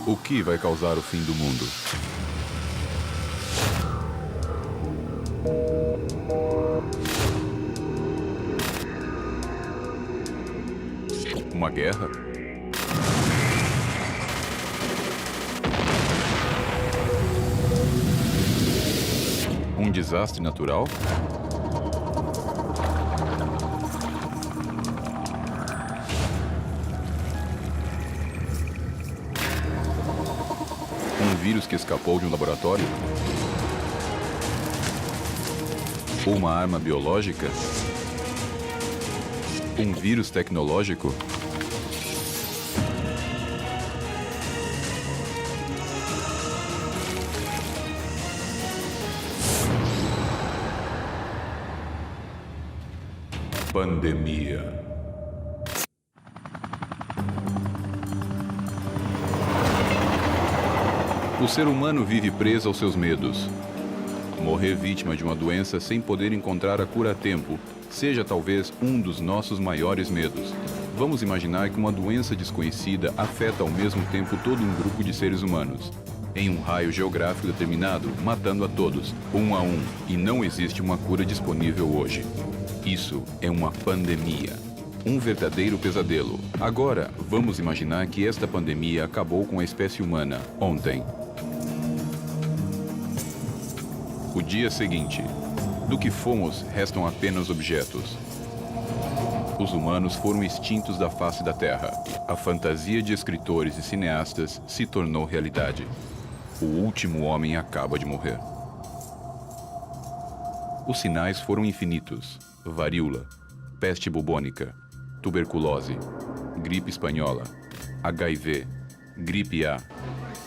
O que vai causar o fim do mundo? Uma guerra? Um desastre natural? Um vírus que escapou de um laboratório? Uma arma biológica? Um vírus tecnológico? Pandemia. O ser humano vive preso aos seus medos. Morrer vítima de uma doença sem poder encontrar a cura a tempo, seja talvez um dos nossos maiores medos. Vamos imaginar que uma doença desconhecida afeta ao mesmo tempo todo um grupo de seres humanos, em um raio geográfico determinado, matando a todos, um a um, e não existe uma cura disponível hoje. Isso é uma pandemia. Um verdadeiro pesadelo. Agora, vamos imaginar que esta pandemia acabou com a espécie humana ontem. O dia seguinte. Do que fomos, restam apenas objetos. Os humanos foram extintos da face da Terra. A fantasia de escritores e cineastas se tornou realidade. O último homem acaba de morrer. Os sinais foram infinitos. Varíola, peste bubônica, tuberculose, gripe espanhola, HIV, gripe A,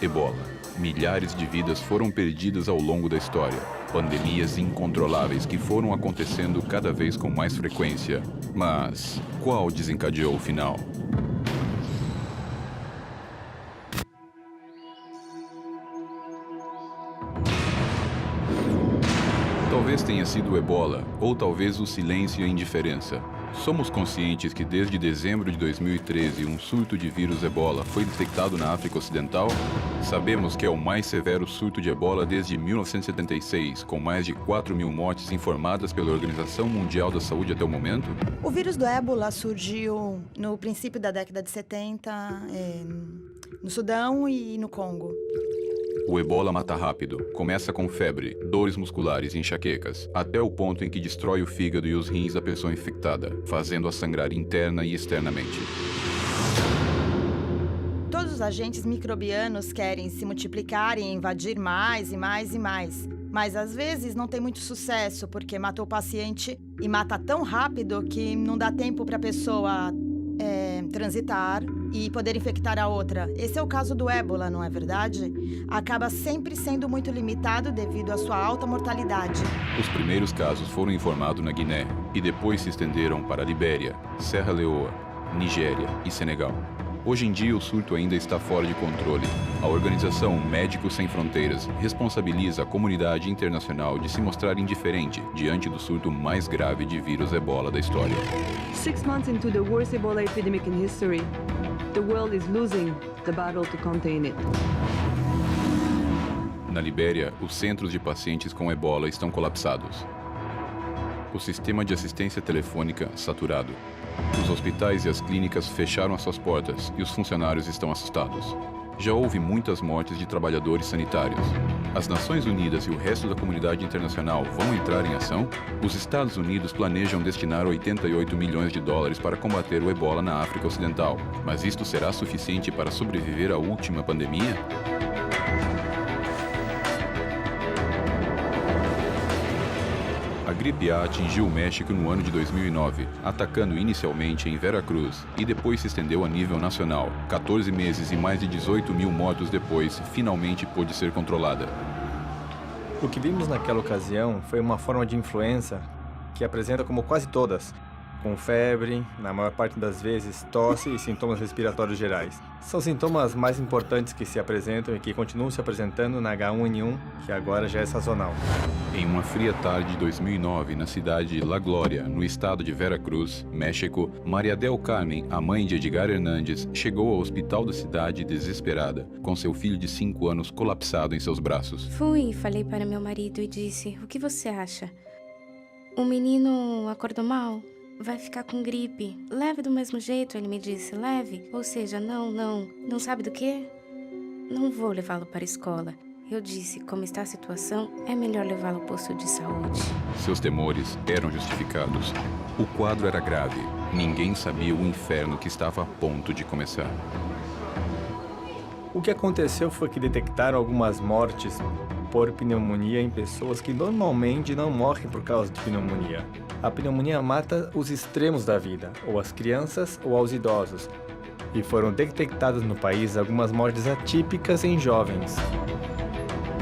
ebola. Milhares de vidas foram perdidas ao longo da história. Pandemias incontroláveis que foram acontecendo cada vez com mais frequência. Mas qual desencadeou o final? Talvez tenha sido o ebola, ou talvez o silêncio e a indiferença. Somos conscientes que desde dezembro de 2013 um surto de vírus ebola foi detectado na África Ocidental? Sabemos que é o mais severo surto de ebola desde 1976, com mais de 4.000 mortes informadas pela Organização Mundial da Saúde até o momento? O vírus do ébola surgiu no princípio da década de 70, no Sudão e no Congo. O ebola mata rápido. Começa com febre, dores musculares e enxaquecas, até o ponto em que destrói o fígado e os rins da pessoa infectada, fazendo-a sangrar interna e externamente. Todos os agentes microbianos querem se multiplicar e invadir mais e mais e mais. Mas às vezes não tem muito sucesso, porque mata o paciente e mata tão rápido que não dá tempo para a pessoa transitar e poder infectar a outra. Esse é o caso do ébola, não é verdade? Acaba sempre sendo muito limitado devido à sua alta mortalidade. Os primeiros casos foram informados na Guiné e depois se estenderam para a Libéria, Serra Leoa, Nigéria e Senegal. Hoje em dia, o surto ainda está fora de controle. A organização Médicos Sem Fronteiras responsabiliza a comunidade internacional de se mostrar indiferente diante do surto mais grave de vírus ebola da história. 6 months into the worst Ebola epidemic in history, the world is losing the battle to contain it. Na Libéria, os centros de pacientes com ebola estão colapsados. O sistema de assistência telefônica saturado. Os hospitais e as clínicas fecharam as suas portas e os funcionários estão assustados. Já houve muitas mortes de trabalhadores sanitários. As Nações Unidas e o resto da comunidade internacional vão entrar em ação? Os Estados Unidos planejam destinar 88 milhões de dólares para combater o ebola na África Ocidental. Mas isto será suficiente para sobreviver à última pandemia? A gripe A atingiu o México no ano de 2009, atacando inicialmente em Veracruz e depois se estendeu a nível nacional. 14 meses e mais de 18 mil mortos depois, finalmente pôde ser controlada. O que vimos naquela ocasião foi uma forma de influenza que apresenta, como quase todas, com febre, na maior parte das vezes tosse e sintomas respiratórios gerais. São sintomas mais importantes que se apresentam e que continuam se apresentando na H1N1, que agora já é sazonal. Em uma fria tarde de 2009, na cidade de La Glória, no estado de Veracruz, México, Maria del Carmen, a mãe de Edgar Hernández, chegou ao hospital da cidade desesperada, com seu filho de 5 anos colapsado em seus braços. Fui e falei para meu marido e disse: o que você acha? O menino acordou mal? Vai ficar com gripe. Leve do mesmo jeito, ele me disse. Leve. Ou seja, não sabe do quê? Não vou levá-lo para a escola. Eu disse, como está a situação, é melhor levá-lo ao posto de saúde. Seus temores eram justificados. O quadro era grave. Ninguém sabia o inferno que estava a ponto de começar. O que aconteceu foi que detectaram algumas mortes por pneumonia em pessoas que normalmente não morrem por causa de pneumonia. A pneumonia mata os extremos da vida, ou as crianças ou aos idosos. E foram detectadas no país algumas mortes atípicas em jovens.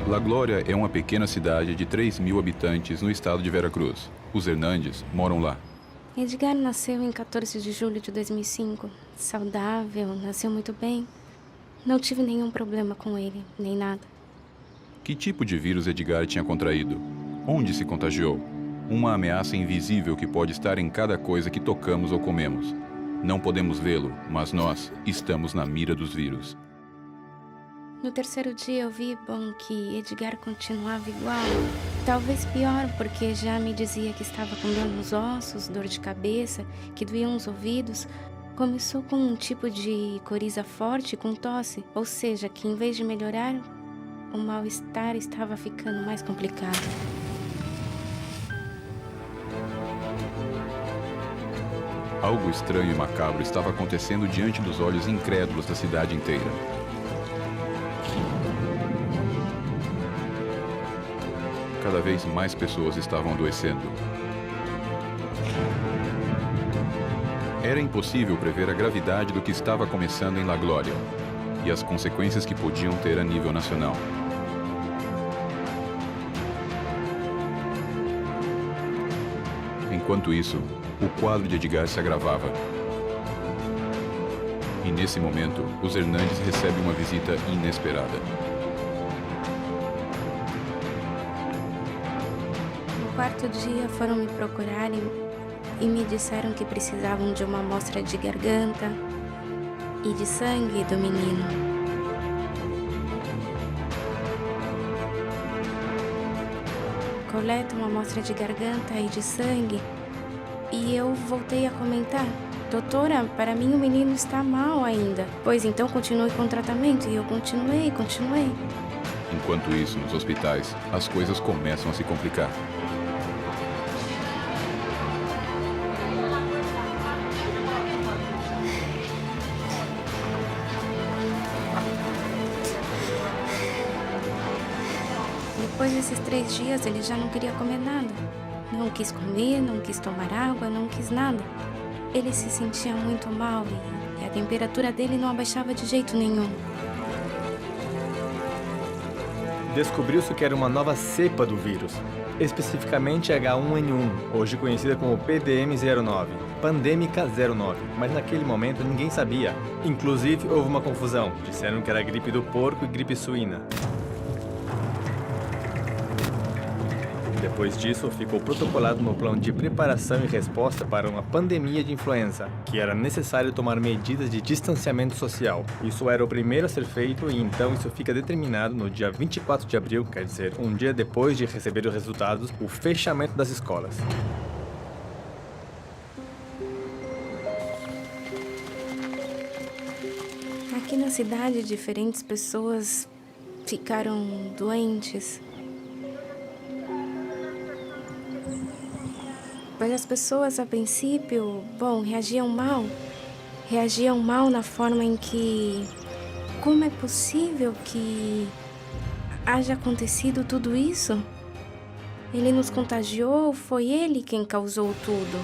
La Glória é uma pequena cidade de 3.000 habitantes no estado de Veracruz. Os Hernández moram lá. Edgar nasceu em 14 de julho de 2005. Saudável, nasceu muito bem. Não tive nenhum problema com ele, nem nada. Que tipo de vírus Edgar tinha contraído? Onde se contagiou? Uma ameaça invisível que pode estar em cada coisa que tocamos ou comemos. Não podemos vê-lo, mas nós estamos na mira dos vírus. No terceiro dia eu vi, que Edgar continuava igual. Talvez pior, porque já me dizia que estava com dor nos ossos, dor de cabeça, que doíam os ouvidos. Começou com um tipo de coriza forte com tosse, ou seja, que em vez de melhorar, o mal-estar estava ficando mais complicado. Algo estranho e macabro estava acontecendo diante dos olhos incrédulos da cidade inteira. Cada vez mais pessoas estavam adoecendo. Era impossível prever a gravidade do que estava começando em La Glória e as consequências que podiam ter a nível nacional. Enquanto isso, o quadro de Edgar se agravava. E nesse momento, os Hernández recebem uma visita inesperada. No quarto dia foram me procurar e me disseram que precisavam de uma amostra de garganta e de sangue do menino. Coletam uma amostra de garganta e de sangue e eu voltei a comentar: doutora, para mim o menino está mal ainda. Pois então continue com o tratamento. E eu continuei. Enquanto isso, nos hospitais, as coisas começam a se complicar. Depois desses 3 dias, ele já não queria comer nada. Não quis comer, não quis tomar água, não quis nada. Ele se sentia muito mal e a temperatura dele não abaixava de jeito nenhum. Descobriu-se que era uma nova cepa do vírus, especificamente H1N1, hoje conhecida como PDM09, Pandêmica 09, mas naquele momento ninguém sabia. Inclusive, houve uma confusão. Disseram que era gripe do porco e gripe suína. Depois disso, ficou protocolado no plano de preparação e resposta para uma pandemia de influenza, que era necessário tomar medidas de distanciamento social. Isso era o primeiro a ser feito e então isso fica determinado no dia 24 de abril, quer dizer, um dia depois de receber os resultados, o fechamento das escolas. Aqui na cidade, diferentes pessoas ficaram doentes. Mas as pessoas, a princípio, reagiam mal na forma em que... Como é possível que haja acontecido tudo isso? Ele nos contagiou, foi ele quem causou tudo.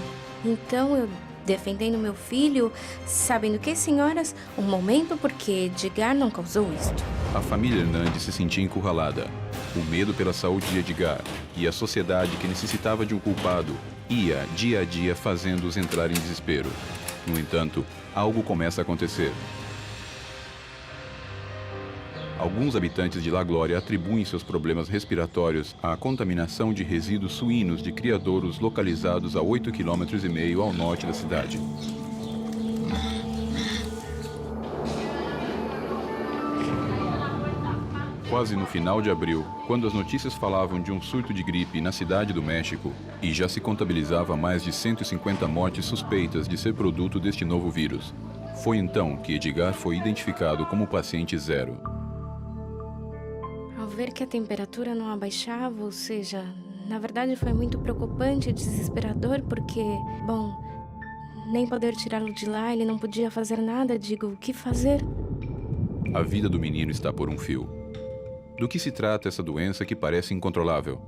Então eu, defendendo meu filho, sabendo que, senhoras, um momento, porque Edgar não causou isto. A família Hernández se sentia encurralada. O medo pela saúde de Edgar e a sociedade que necessitava de um culpado ia, dia a dia, fazendo-os entrar em desespero. No entanto, algo começa a acontecer. Alguns habitantes de La Glória atribuem seus problemas respiratórios à contaminação de resíduos suínos de criadouros localizados a 8,5 km ao norte da cidade. Quase no final de abril, quando as notícias falavam de um surto de gripe na cidade do México e já se contabilizava mais de 150 mortes suspeitas de ser produto deste novo vírus, foi então que Edgar foi identificado como paciente zero. Ao ver que a temperatura não abaixava, ou seja, na verdade foi muito preocupante e desesperador porque, bom, nem poder tirá-lo de lá, ele não podia fazer nada, digo, o que fazer? A vida do menino está por um fio. Do que se trata essa doença que parece incontrolável?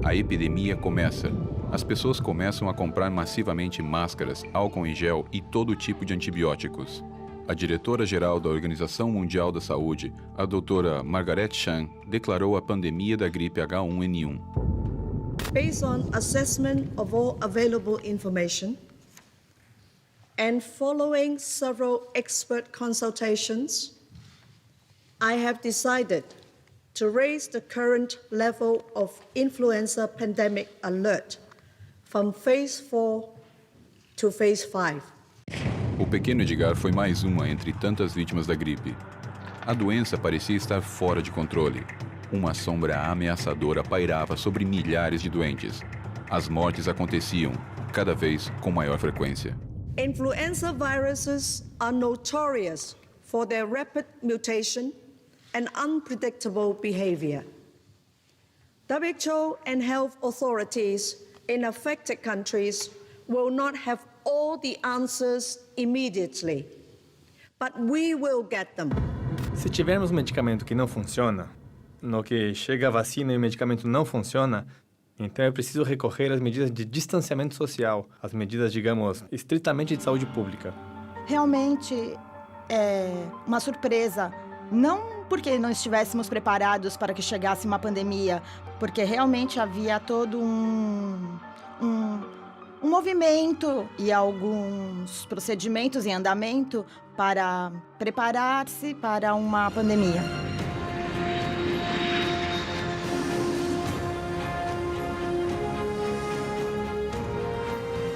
A epidemia começa. As pessoas começam a comprar massivamente máscaras, álcool em gel e todo tipo de antibióticos. A diretora-geral da Organização Mundial da Saúde, a doutora Margaret Chan, declarou a pandemia da gripe H1N1. Based on assessment of all available information and following several expert consultations, I have decided to raise the current level of influenza pandemic alert from phase 4 to phase 5. O pequeno Edgar foi mais uma entre tantas vítimas da gripe. A doença parecia estar fora de controle. Uma sombra ameaçadora pairava sobre milhares de doentes. As mortes aconteciam, cada vez com maior frequência. Influenza viruses are notorious for their rapid mutation and unpredictable behavior. WHO and health authorities in affected countries will not have all the answers immediately, but we will get them. Se tivermos um medicamento que não funciona, no que chega a vacina e o medicamento não funciona, então é preciso recorrer às medidas de distanciamento social, às medidas, digamos, estritamente de saúde pública. Realmente é uma surpresa, não porque não estivéssemos preparados para que chegasse uma pandemia, porque realmente havia todo um movimento e alguns procedimentos em andamento para preparar-se para uma pandemia.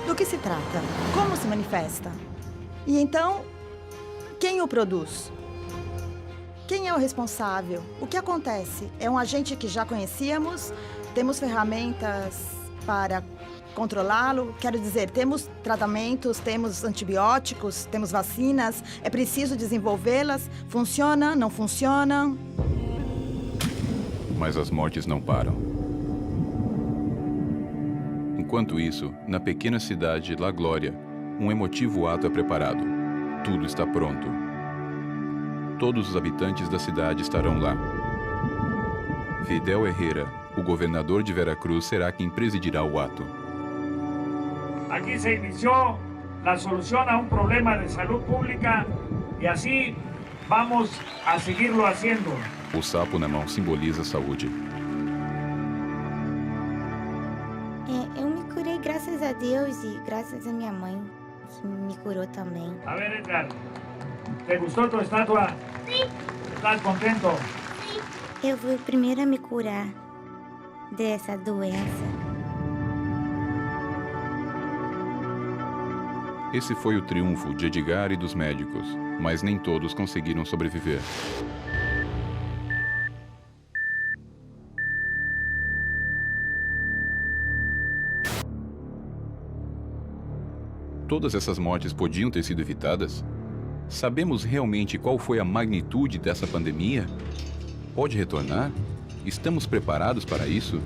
Do que se trata? Como se manifesta? E então, quem o produz? Quem é o responsável? O que acontece? É um agente que já conhecíamos? Temos ferramentas para controlá-lo? Quero dizer, temos tratamentos, temos antibióticos, temos vacinas. É preciso desenvolvê-las? Funciona? Não funciona? Mas as mortes não param. Enquanto isso, na pequena cidade de La Glória, um emotivo ato é preparado. Tudo está pronto. Todos os habitantes da cidade estarão lá. Fidel Herrera, o governador de Veracruz, será quem presidirá o ato. Aqui se iniciou a solução a um problema de saúde pública e assim vamos a seguirlo haciendo. O sapo na mão simboliza a saúde. Eu me curei graças a Deus e graças a minha mãe, que me curou também. A ver, Edgar, ¿te gustou tua estátua? Sim. ¿Estás contento? Sim. Eu fui o primeiro a me curar dessa doença. Esse foi o triunfo de Edgar e dos médicos, mas nem todos conseguiram sobreviver. Todas essas mortes podiam ter sido evitadas? Sabemos realmente qual foi a magnitude dessa pandemia? Pode retornar? Estamos preparados para isso?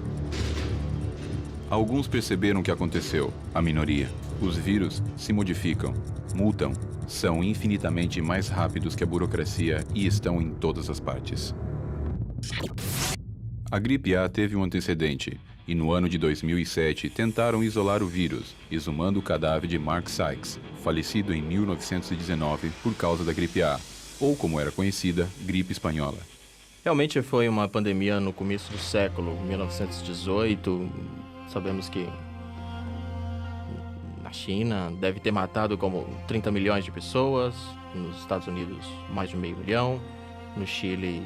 Alguns perceberam o que aconteceu, a minoria. Os vírus se modificam, mutam, são infinitamente mais rápidos que a burocracia e estão em todas as partes. A gripe A teve um antecedente, e no ano de 2007 tentaram isolar o vírus, exumando o cadáver de Mark Sykes, falecido em 1919 por causa da gripe A, ou como era conhecida, gripe espanhola. Realmente foi uma pandemia no começo do século, 1918. Sabemos que Na China, deve ter matado como 30 milhões de pessoas. Nos Estados Unidos, mais de 500 mil. No Chile,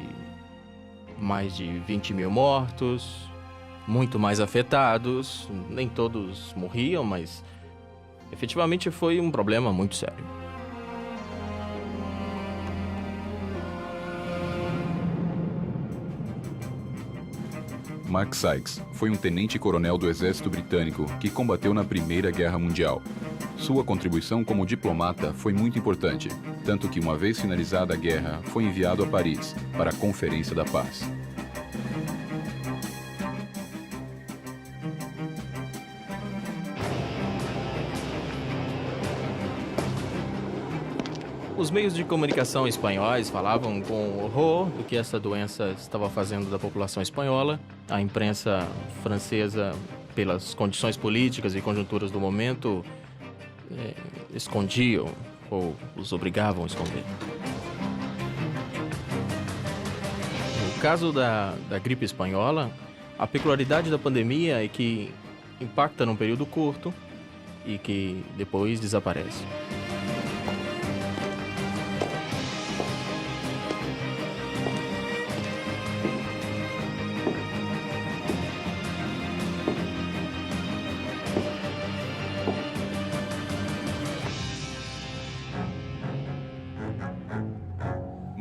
mais de 20 mil mortos. Muito mais afetados. Nem todos morriam, mas efetivamente foi um problema muito sério. Mark Sykes foi um tenente-coronel do exército britânico que combateu na Primeira Guerra Mundial. Sua contribuição como diplomata foi muito importante, tanto que uma vez finalizada a guerra, foi enviado a Paris para a Conferência da Paz. Os meios de comunicação espanhóis falavam com horror do que essa doença estava fazendo da população espanhola. A imprensa francesa, pelas condições políticas e conjunturas do momento, escondiam ou os obrigavam a esconder. No caso da gripe espanhola, a peculiaridade da pandemia é que impacta num período curto e que depois desaparece.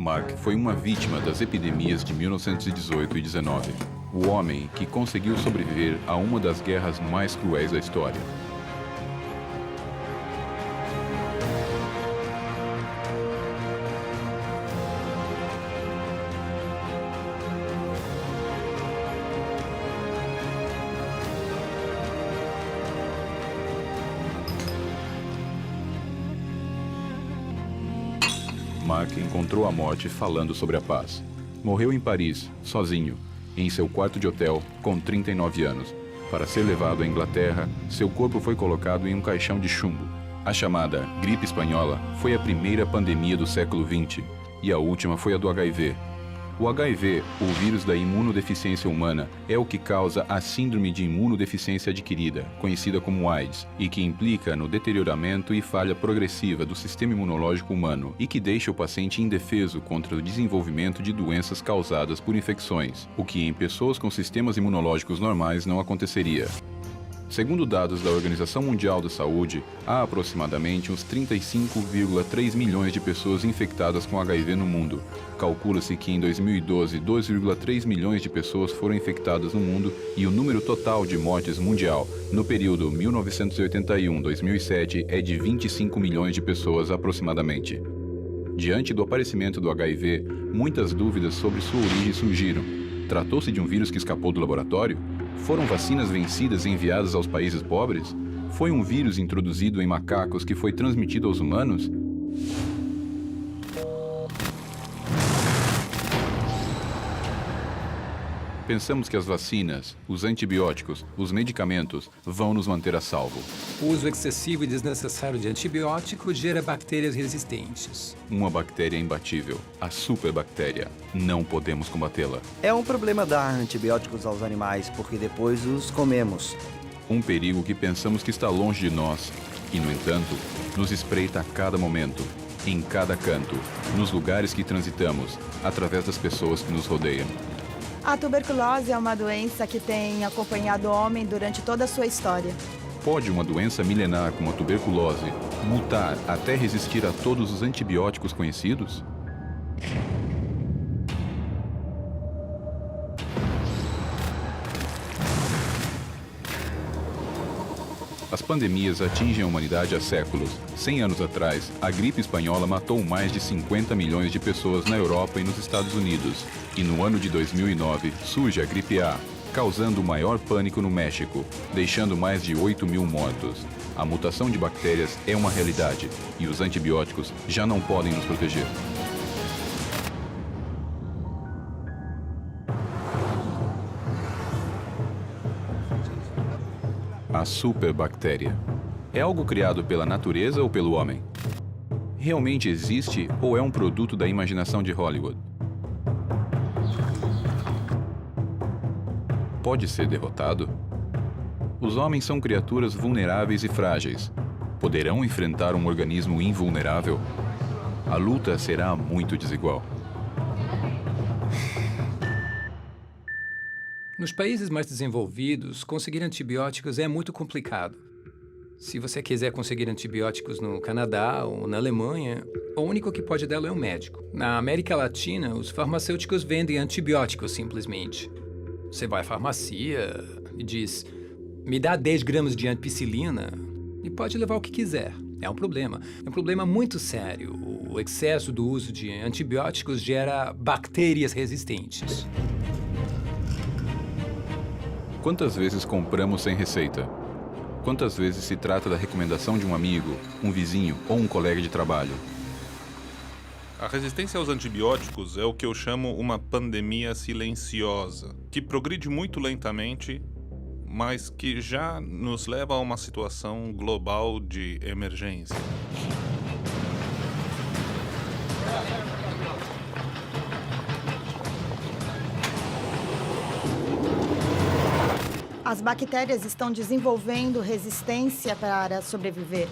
Mark foi uma vítima das epidemias de 1918 e 19. O homem que conseguiu sobreviver a uma das guerras mais cruéis da história. Mark encontrou a morte falando sobre a paz. Morreu em Paris, sozinho, em seu quarto de hotel, com 39 anos. Para ser levado à Inglaterra, seu corpo foi colocado em um caixão de chumbo. A chamada gripe espanhola foi a primeira pandemia do século XX e a última foi a do HIV. O HIV, o vírus da imunodeficiência humana, é o que causa a síndrome de imunodeficiência adquirida, conhecida como AIDS, e que implica no deterioramento e falha progressiva do sistema imunológico humano e que deixa o paciente indefeso contra o desenvolvimento de doenças causadas por infecções, o que em pessoas com sistemas imunológicos normais não aconteceria. Segundo dados da Organização Mundial da Saúde, há aproximadamente uns 35,3 milhões de pessoas infectadas com HIV no mundo. Calcula-se que em 2012, 2,3 milhões de pessoas foram infectadas no mundo e o número total de mortes mundial no período 1981-2007 é de 25 milhões de pessoas aproximadamente. Diante do aparecimento do HIV, muitas dúvidas sobre sua origem surgiram. Tratou-se de um vírus que escapou do laboratório? Foram vacinas vencidas e enviadas aos países pobres? Foi um vírus introduzido em macacos que foi transmitido aos humanos? Pensamos que as vacinas, os antibióticos, os medicamentos vão nos manter a salvo. O uso excessivo e desnecessário de antibiótico gera bactérias resistentes. Uma bactéria imbatível, a superbactéria. Não podemos combatê-la. É um problema dar antibióticos aos animais, porque depois os comemos. Um perigo que pensamos que está longe de nós e, no entanto, nos espreita a cada momento, em cada canto, nos lugares que transitamos, através das pessoas que nos rodeiam. A tuberculose é uma doença que tem acompanhado o homem durante toda a sua história. Pode uma doença milenar como a tuberculose mutar até resistir a todos os antibióticos conhecidos? As pandemias atingem a humanidade há séculos. 100 anos atrás, a gripe espanhola matou mais de 50 milhões de pessoas na Europa e nos Estados Unidos. E no ano de 2009, surge a gripe A, causando o maior pânico no México, deixando mais de 8 mil mortos. A mutação de bactérias é uma realidade e os antibióticos já não podem nos proteger. A superbactéria. É algo criado pela natureza ou pelo homem? Realmente existe ou é um produto da imaginação de Hollywood? Pode ser derrotado? Os homens são criaturas vulneráveis e frágeis. Poderão enfrentar um organismo invulnerável? A luta será muito desigual. Nos países mais desenvolvidos, conseguir antibióticos é muito complicado. Se você quiser conseguir antibióticos no Canadá ou na Alemanha, o único que pode dá-lo é um médico. Na América Latina, os farmacêuticos vendem antibióticos simplesmente. Você vai à farmácia e diz, me dá 10 gramas de ampicilina e pode levar o que quiser. É um problema muito sério. O excesso do uso de antibióticos gera bactérias resistentes. Quantas vezes compramos sem receita? Quantas vezes se trata da recomendação de um amigo, um vizinho ou um colega de trabalho? A resistência aos antibióticos é o que eu chamo uma pandemia silenciosa, que progride muito lentamente, mas que já nos leva a uma situação global de emergência. As bactérias estão desenvolvendo resistência para sobreviver.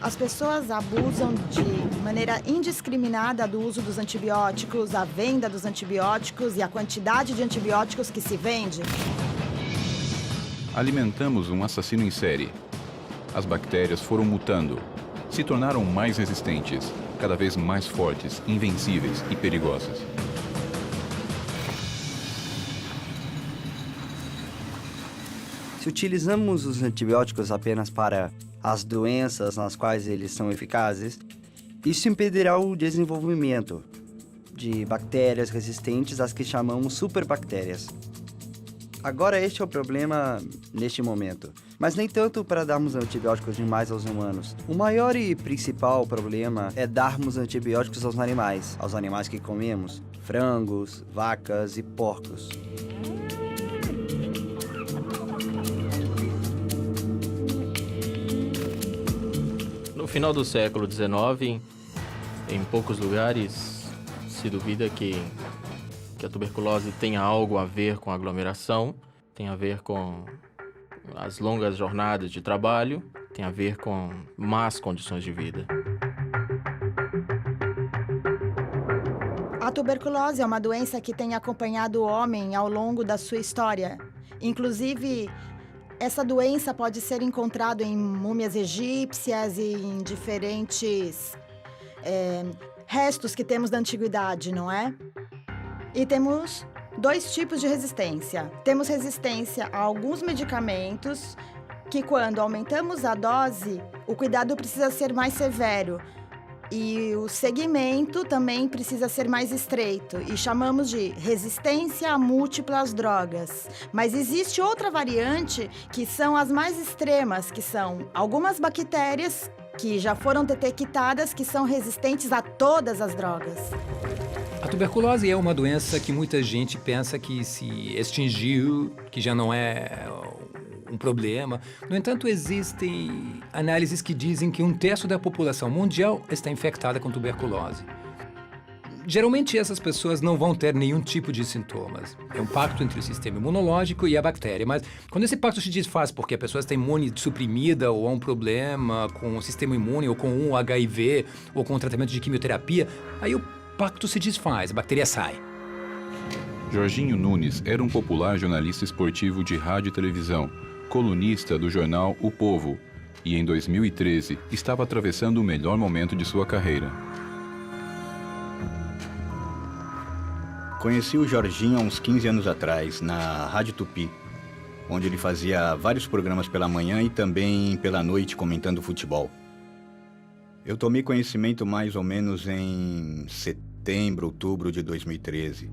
As pessoas abusam de maneira indiscriminada do uso dos antibióticos, a venda dos antibióticos e a quantidade de antibióticos que se vende. Alimentamos um assassino em série. As bactérias foram mutando, se tornaram mais resistentes, cada vez mais fortes, invencíveis e perigosas. Se utilizamos os antibióticos apenas para as doenças nas quais eles são eficazes, isso impedirá o desenvolvimento de bactérias resistentes às que chamamos superbactérias. Agora este é o problema neste momento, mas nem tanto para darmos antibióticos demais aos humanos. O maior e principal problema é darmos antibióticos aos animais que comemos, frangos, vacas e porcos. No final do século XIX, em poucos lugares, se duvida que a tuberculose tenha algo a ver com a aglomeração, tem a ver com as longas jornadas de trabalho, tem a ver com más condições de vida. A tuberculose é uma doença que tem acompanhado o homem ao longo da sua história. Inclusive, essa doença pode ser encontrada em múmias egípcias e em diferentes restos que temos da antiguidade, não é? E temos 2 tipos de resistência. Temos resistência a alguns medicamentos que, quando aumentamos a dose, o cuidado precisa ser mais severo. E o segmento também precisa ser mais estreito e chamamos de resistência a múltiplas drogas. Mas existe outra variante que são as mais extremas, que são algumas bactérias que já foram detectadas que são resistentes a todas as drogas. A tuberculose é uma doença que muita gente pensa que se extinguiu, que já não é um problema. No entanto, existem análises que dizem que 1/3 da população mundial está infectada com tuberculose. Geralmente, essas pessoas não vão ter nenhum tipo de sintomas. É um pacto entre o sistema imunológico e a bactéria. Mas quando esse pacto se desfaz porque a pessoa está imune suprimida ou há um problema com o sistema imune ou com um HIV ou com o tratamento de quimioterapia, aí o pacto se desfaz, a bactéria sai. Jorginho Nunes era um popular jornalista esportivo de rádio e televisão, colunista do jornal O Povo, e em 2013 estava atravessando o melhor momento de sua carreira. Conheci o Jorginho há uns 15 anos atrás, na Rádio Tupi, onde ele fazia vários programas pela manhã e também pela noite comentando futebol. Eu tomei conhecimento mais ou menos em setembro, outubro de 2013.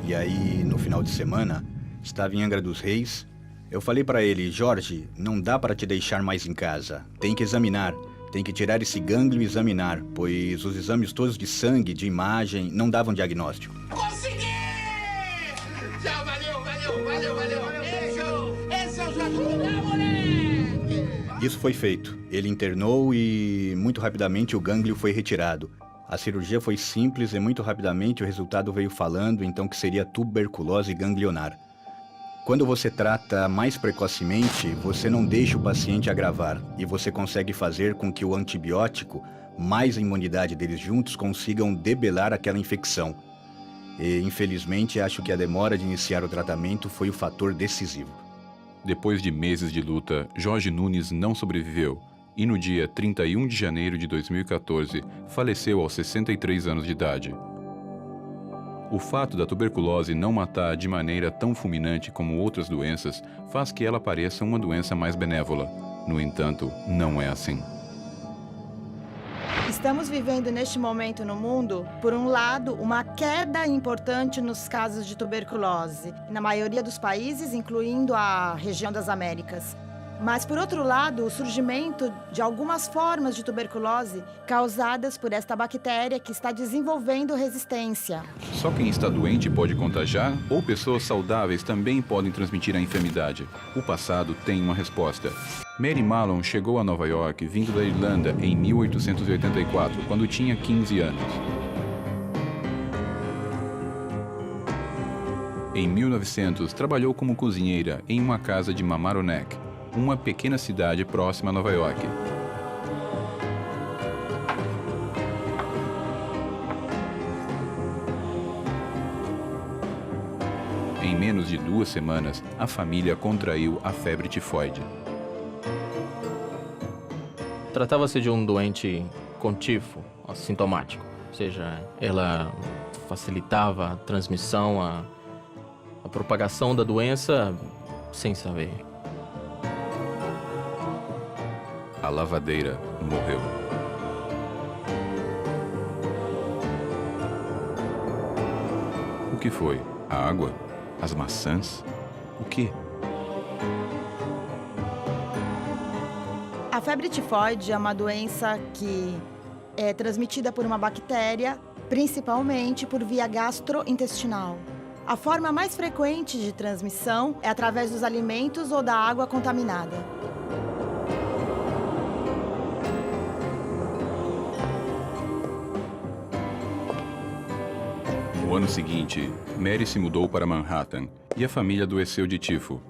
E aí, no final de semana, estava em Angra dos Reis. Eu falei para ele, Jorge, não dá para te deixar mais em casa. Tem que examinar, tem que tirar esse gânglio e examinar, pois os exames todos de sangue, de imagem, não davam diagnóstico. Consegui! Já valeu. Esse é o Jorginho, moleque! Isso foi feito. Ele internou e, muito rapidamente, o gânglio foi retirado. A cirurgia foi simples e muito rapidamente o resultado veio falando, então, que seria tuberculose ganglionar. Quando você trata mais precocemente, você não deixa o paciente agravar e você consegue fazer com que o antibiótico, mais a imunidade deles juntos, consigam debelar aquela infecção. E, infelizmente, acho que a demora de iniciar o tratamento foi o fator decisivo. Depois de meses de luta, Jorge Nunes não sobreviveu e no dia 31 de janeiro de 2014 faleceu aos 63 anos de idade. O fato da tuberculose não matar de maneira tão fulminante como outras doenças faz que ela pareça uma doença mais benévola. No entanto, não é assim. Estamos vivendo neste momento no mundo, por um lado, uma queda importante nos casos de tuberculose, na maioria dos países, incluindo a região das Américas. Mas, por outro lado, o surgimento de algumas formas de tuberculose causadas por esta bactéria que está desenvolvendo resistência. Só quem está doente pode contagiar ou pessoas saudáveis também podem transmitir a enfermidade? O passado tem uma resposta. Mary Mallon chegou a Nova York vindo da Irlanda em 1884, quando tinha 15 anos. Em 1900, trabalhou como cozinheira em uma casa de Mamaroneck, uma pequena cidade próxima a Nova York. Em menos de 2 semanas, a família contraiu a febre tifoide. Tratava-se de um doente com tifo, assintomático, ou seja, ela facilitava a transmissão, a propagação da doença sem saber. A lavadeira morreu. O que foi? A água? As maçãs? O quê? A febre tifoide é uma doença que é transmitida por uma bactéria, principalmente por via gastrointestinal. A forma mais frequente de transmissão é através dos alimentos ou da água contaminada. No ano seguinte, Mary se mudou para Manhattan e a família adoeceu de tifo.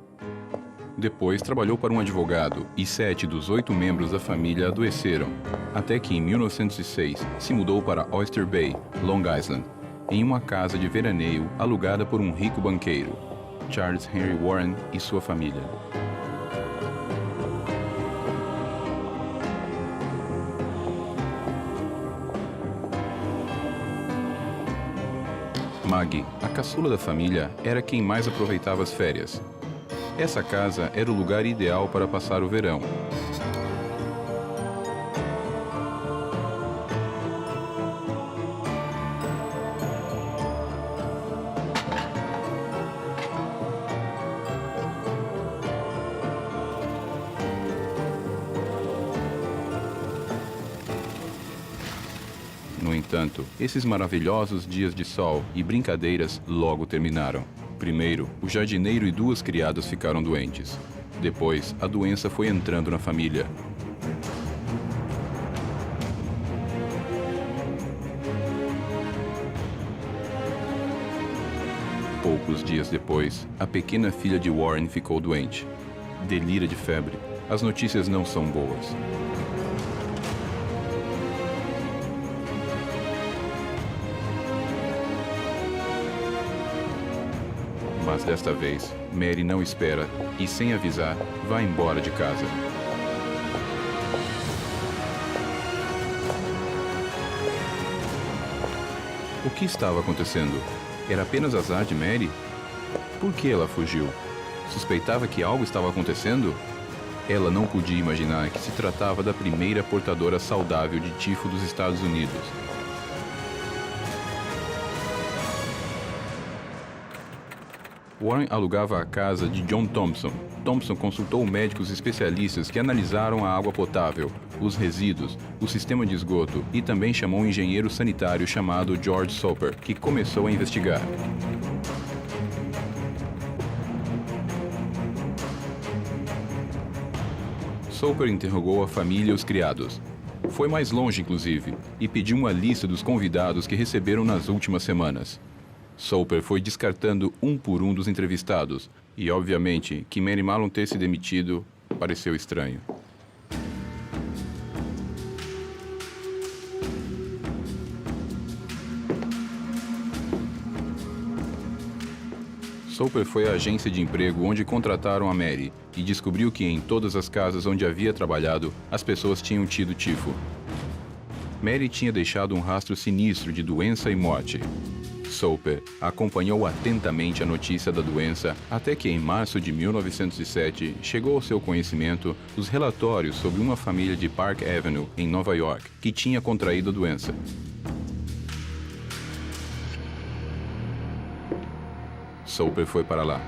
Depois trabalhou para um advogado e 7 dos 8 membros da família adoeceram, até que em 1906 se mudou para Oyster Bay, Long Island, em uma casa de veraneio alugada por um rico banqueiro, Charles Henry Warren e sua família. Maggie, a caçula da família, era quem mais aproveitava as férias. Essa casa era o lugar ideal para passar o verão. No entanto, esses maravilhosos dias de sol e brincadeiras logo terminaram. Primeiro, o jardineiro e 2 criadas ficaram doentes. Depois, a doença foi entrando na família. Poucos dias depois, a pequena filha de Warren ficou doente. Delira de febre. As notícias não são boas. Mas desta vez, Mary não espera e, sem avisar, vai embora de casa. O que estava acontecendo? Era apenas azar de Mary? Por que ela fugiu? Suspeitava que algo estava acontecendo? Ela não podia imaginar que se tratava da primeira portadora saudável de tifo dos Estados Unidos. Warren alugava a casa de John Thompson. Thompson consultou médicos especialistas que analisaram a água potável, os resíduos, o sistema de esgoto e também chamou um engenheiro sanitário chamado George Soper, que começou a investigar. Soper interrogou a família e os criados. Foi mais longe, inclusive, e pediu uma lista dos convidados que receberam nas últimas semanas. Soper foi descartando um por um dos entrevistados, E, obviamente, que Mary Mallon ter se demitido pareceu estranho. Soper foi à agência de emprego onde contrataram a Mary e descobriu que em todas as casas onde havia trabalhado, as pessoas tinham tido tifo. Mary tinha deixado um rastro sinistro de doença e morte. Soper acompanhou atentamente a notícia da doença até que, em março de 1907, chegou ao seu conhecimento os relatórios sobre uma família de Park Avenue, em Nova York, que tinha contraído a doença. Soper foi para lá.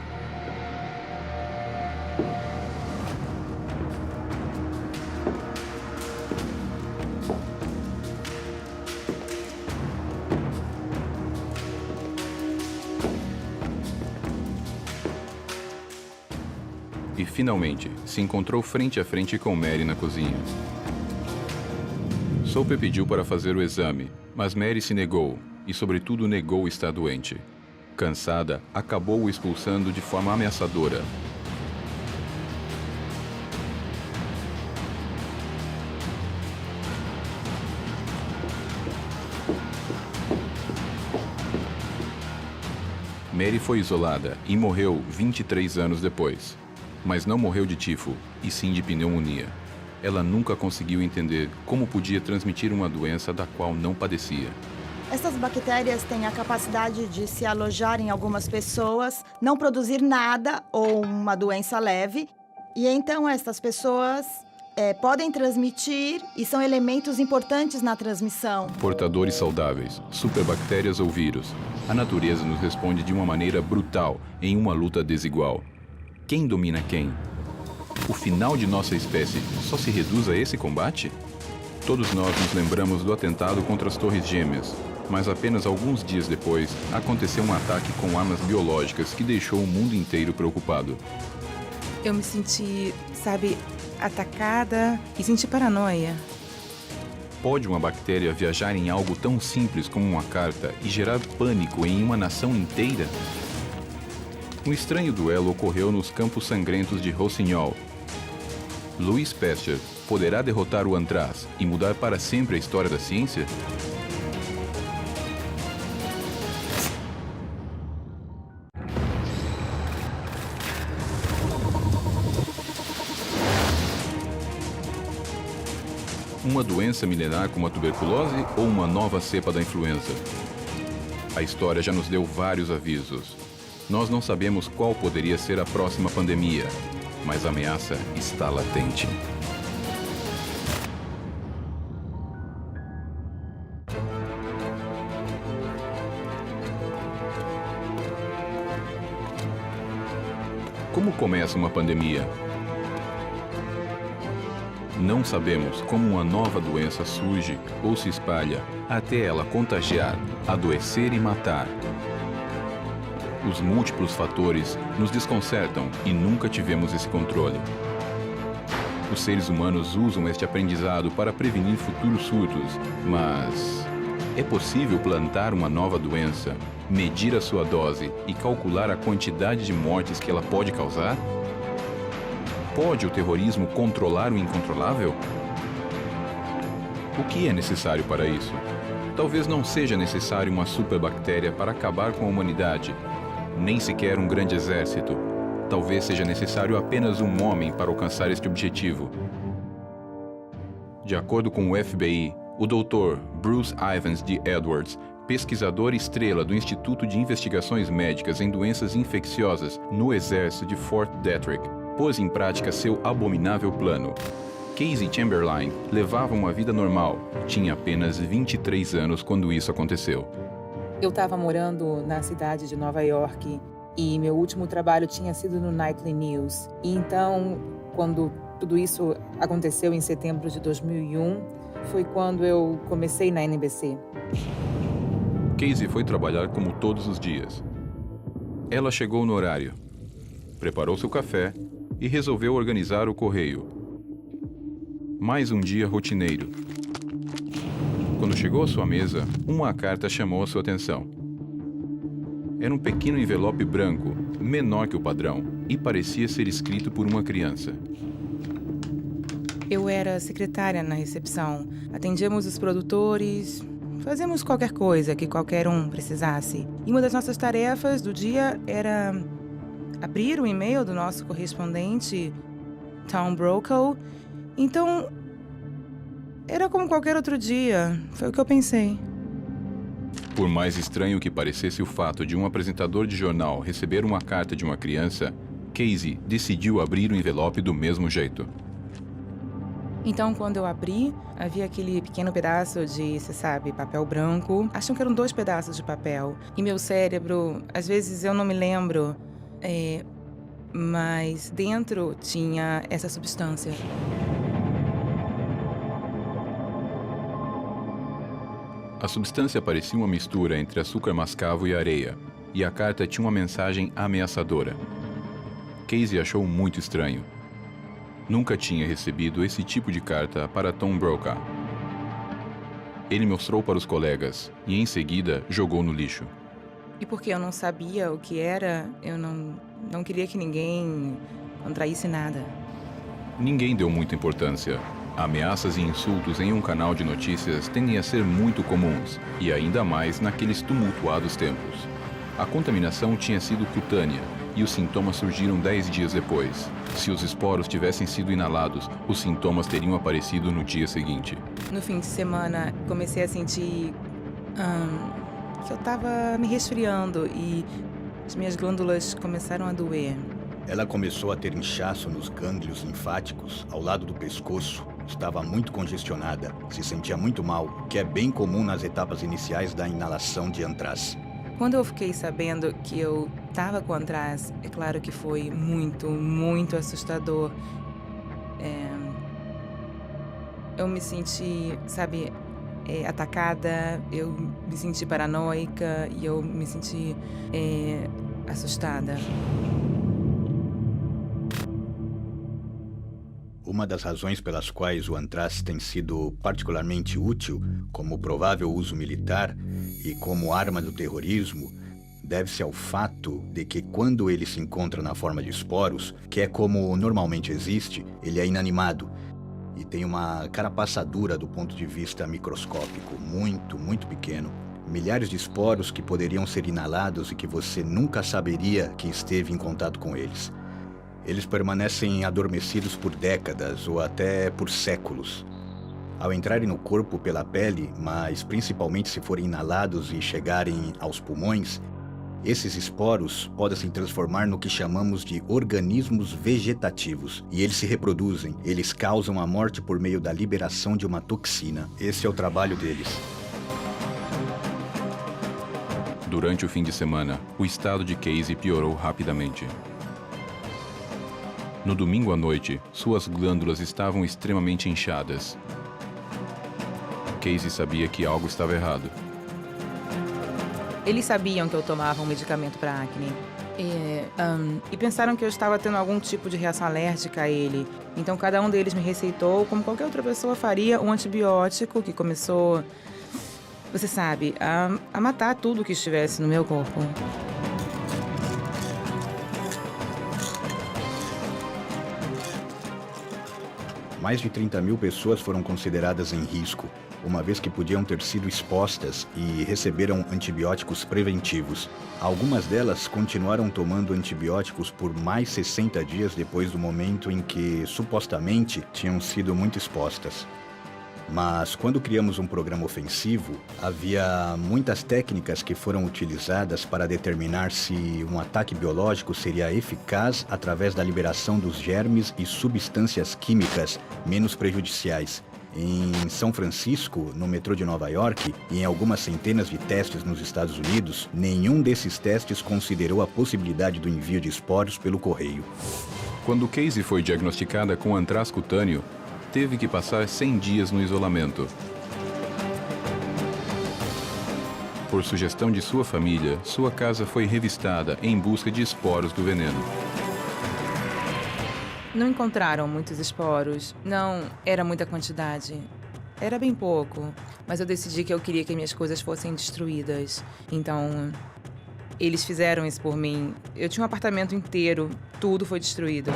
E, finalmente, se encontrou frente a frente com Mary na cozinha. Soper pediu para fazer o exame, mas Mary se negou e, sobretudo, negou estar doente. Cansada, acabou o expulsando de forma ameaçadora. Mary foi isolada e morreu 23 anos depois. Mas não morreu de tifo, e sim de pneumonia. Ela nunca conseguiu entender como podia transmitir uma doença da qual não padecia. Essas bactérias têm a capacidade de se alojar em algumas pessoas, não produzir nada ou uma doença leve, e então essas pessoas podem transmitir e são elementos importantes na transmissão. Portadores saudáveis, superbactérias ou vírus. A natureza nos responde de uma maneira brutal em uma luta desigual. Quem domina quem? O final de nossa espécie só se reduz a esse combate? Todos nós nos lembramos do atentado contra as Torres Gêmeas, mas apenas alguns dias depois, aconteceu um ataque com armas biológicas que deixou o mundo inteiro preocupado. Eu me senti, atacada e senti paranoia. Pode uma bactéria viajar em algo tão simples como uma carta e gerar pânico em uma nação inteira? Um estranho duelo ocorreu nos Campos Sangrentos de Rossignol. Louis Pasteur poderá derrotar o Anthrax e mudar para sempre a história da ciência? Uma doença milenar como a tuberculose ou uma nova cepa da influenza? A história já nos deu vários avisos. Nós não sabemos qual poderia ser a próxima pandemia, mas a ameaça está latente. Como começa uma pandemia? Não sabemos como uma nova doença surge ou se espalha até ela contagiar, adoecer e matar. Os múltiplos fatores nos desconcertam e nunca tivemos esse controle. Os seres humanos usam este aprendizado para prevenir futuros surtos, mas é possível plantar uma nova doença, medir a sua dose e calcular a quantidade de mortes que ela pode causar? Pode o terrorismo controlar o incontrolável? O que é necessário para isso? Talvez não seja necessário uma superbactéria para acabar com a humanidade, nem sequer um grande exército. Talvez seja necessário apenas um homem para alcançar este objetivo. De acordo com o FBI, o Dr. Bruce Ivans D. Edwards, pesquisador estrela do Instituto de Investigações Médicas em Doenças Infecciosas no Exército de Fort Detrick, pôs em prática seu abominável plano. Casey Chamberlain levava uma vida normal. Tinha apenas 23 anos quando isso aconteceu. Eu estava morando na cidade de Nova York e meu último trabalho tinha sido no Nightly News. E então, quando tudo isso aconteceu em setembro de 2001, foi quando eu comecei na NBC. Casey foi trabalhar como todos os dias. Ela chegou no horário, preparou seu café e resolveu organizar o correio. Mais um dia rotineiro. Quando chegou à sua mesa, uma carta chamou a sua atenção. Era um pequeno envelope branco, menor que o padrão, e parecia ser escrito por uma criança. Eu era secretária na recepção. Atendíamos os produtores, fazíamos qualquer coisa que qualquer um precisasse. E uma das nossas tarefas do dia era abrir o e-mail do nosso correspondente, Tom Brokaw. Então, era como qualquer outro dia. Foi o que eu pensei. Por mais estranho que parecesse o fato de um apresentador de jornal receber uma carta de uma criança, Casey decidiu abrir o envelope do mesmo jeito. Então, quando eu abri, havia aquele pequeno pedaço de, você sabe, papel branco. Acham que eram 2 pedaços de papel. E meu cérebro, às vezes eu não me lembro, mas dentro tinha essa substância. A substância parecia uma mistura entre açúcar mascavo e areia, e a carta tinha uma mensagem ameaçadora. Casey achou muito estranho. Nunca tinha recebido esse tipo de carta para Tom Brokaw. Ele mostrou para os colegas e, em seguida, jogou no lixo. E porque eu não sabia o que era, eu não queria que ninguém contraísse nada. Ninguém deu muita importância. Ameaças e insultos em um canal de notícias tendem a ser muito comuns, e ainda mais naqueles tumultuados tempos. A contaminação tinha sido cutânea, e os sintomas surgiram 10 dias depois. Se os esporos tivessem sido inalados, os sintomas teriam aparecido no dia seguinte. No fim de semana, comecei a sentir que eu estava me resfriando e as minhas glândulas começaram a doer. Ela começou a ter inchaço nos gânglios linfáticos ao lado do pescoço. Estava muito congestionada, se sentia muito mal, o que é bem comum nas etapas iniciais da inalação de antraz. Quando eu fiquei sabendo que eu estava com antraz, é claro que foi muito, muito assustador. Eu me senti, sabe, atacada, eu me senti paranoica e eu me senti assustada. Uma das razões pelas quais o antraz tem sido particularmente útil como provável uso militar e como arma do terrorismo deve-se ao fato de que quando ele se encontra na forma de esporos, que é como normalmente existe, ele é inanimado e tem uma carapaça dura do ponto de vista microscópico, muito, muito pequeno. Milhares de esporos que poderiam ser inalados e que você nunca saberia que esteve em contato com eles. Eles permanecem adormecidos por décadas ou até por séculos. Ao entrarem no corpo pela pele, mas principalmente se forem inalados e chegarem aos pulmões, esses esporos podem se transformar no que chamamos de organismos vegetativos. E eles se reproduzem. Eles causam a morte por meio da liberação de uma toxina. Esse é o trabalho deles. Durante o fim de semana, o estado de Casey piorou rapidamente. No domingo à noite, suas glândulas estavam extremamente inchadas. Casey sabia que algo estava errado. Eles sabiam que eu tomava um medicamento para acne. E pensaram que eu estava tendo algum tipo de reação alérgica a ele. Então, cada um deles me receitou, como qualquer outra pessoa faria, um antibiótico que começou, você sabe, a matar tudo que estivesse no meu corpo. Mais de 30 mil pessoas foram consideradas em risco, uma vez que podiam ter sido expostas e receberam antibióticos preventivos. Algumas delas continuaram tomando antibióticos por mais 60 dias depois do momento em que, supostamente, tinham sido muito expostas. Mas, quando criamos um programa ofensivo, havia muitas técnicas que foram utilizadas para determinar se um ataque biológico seria eficaz através da liberação dos germes e substâncias químicas menos prejudiciais. Em São Francisco, no metrô de Nova York, e em algumas centenas de testes nos Estados Unidos, nenhum desses testes considerou a possibilidade do envio de esporos pelo correio. Quando Casey foi diagnosticada com antraz cutâneo, teve que passar 100 dias no isolamento. Por sugestão de sua família, sua casa foi revistada em busca de esporos do veneno. Não encontraram muitos esporos. Não era muita quantidade. Era bem pouco. Mas eu decidi que eu queria que minhas coisas fossem destruídas. Então, Eles fizeram isso por mim. Eu tinha um apartamento inteiro, tudo foi destruído.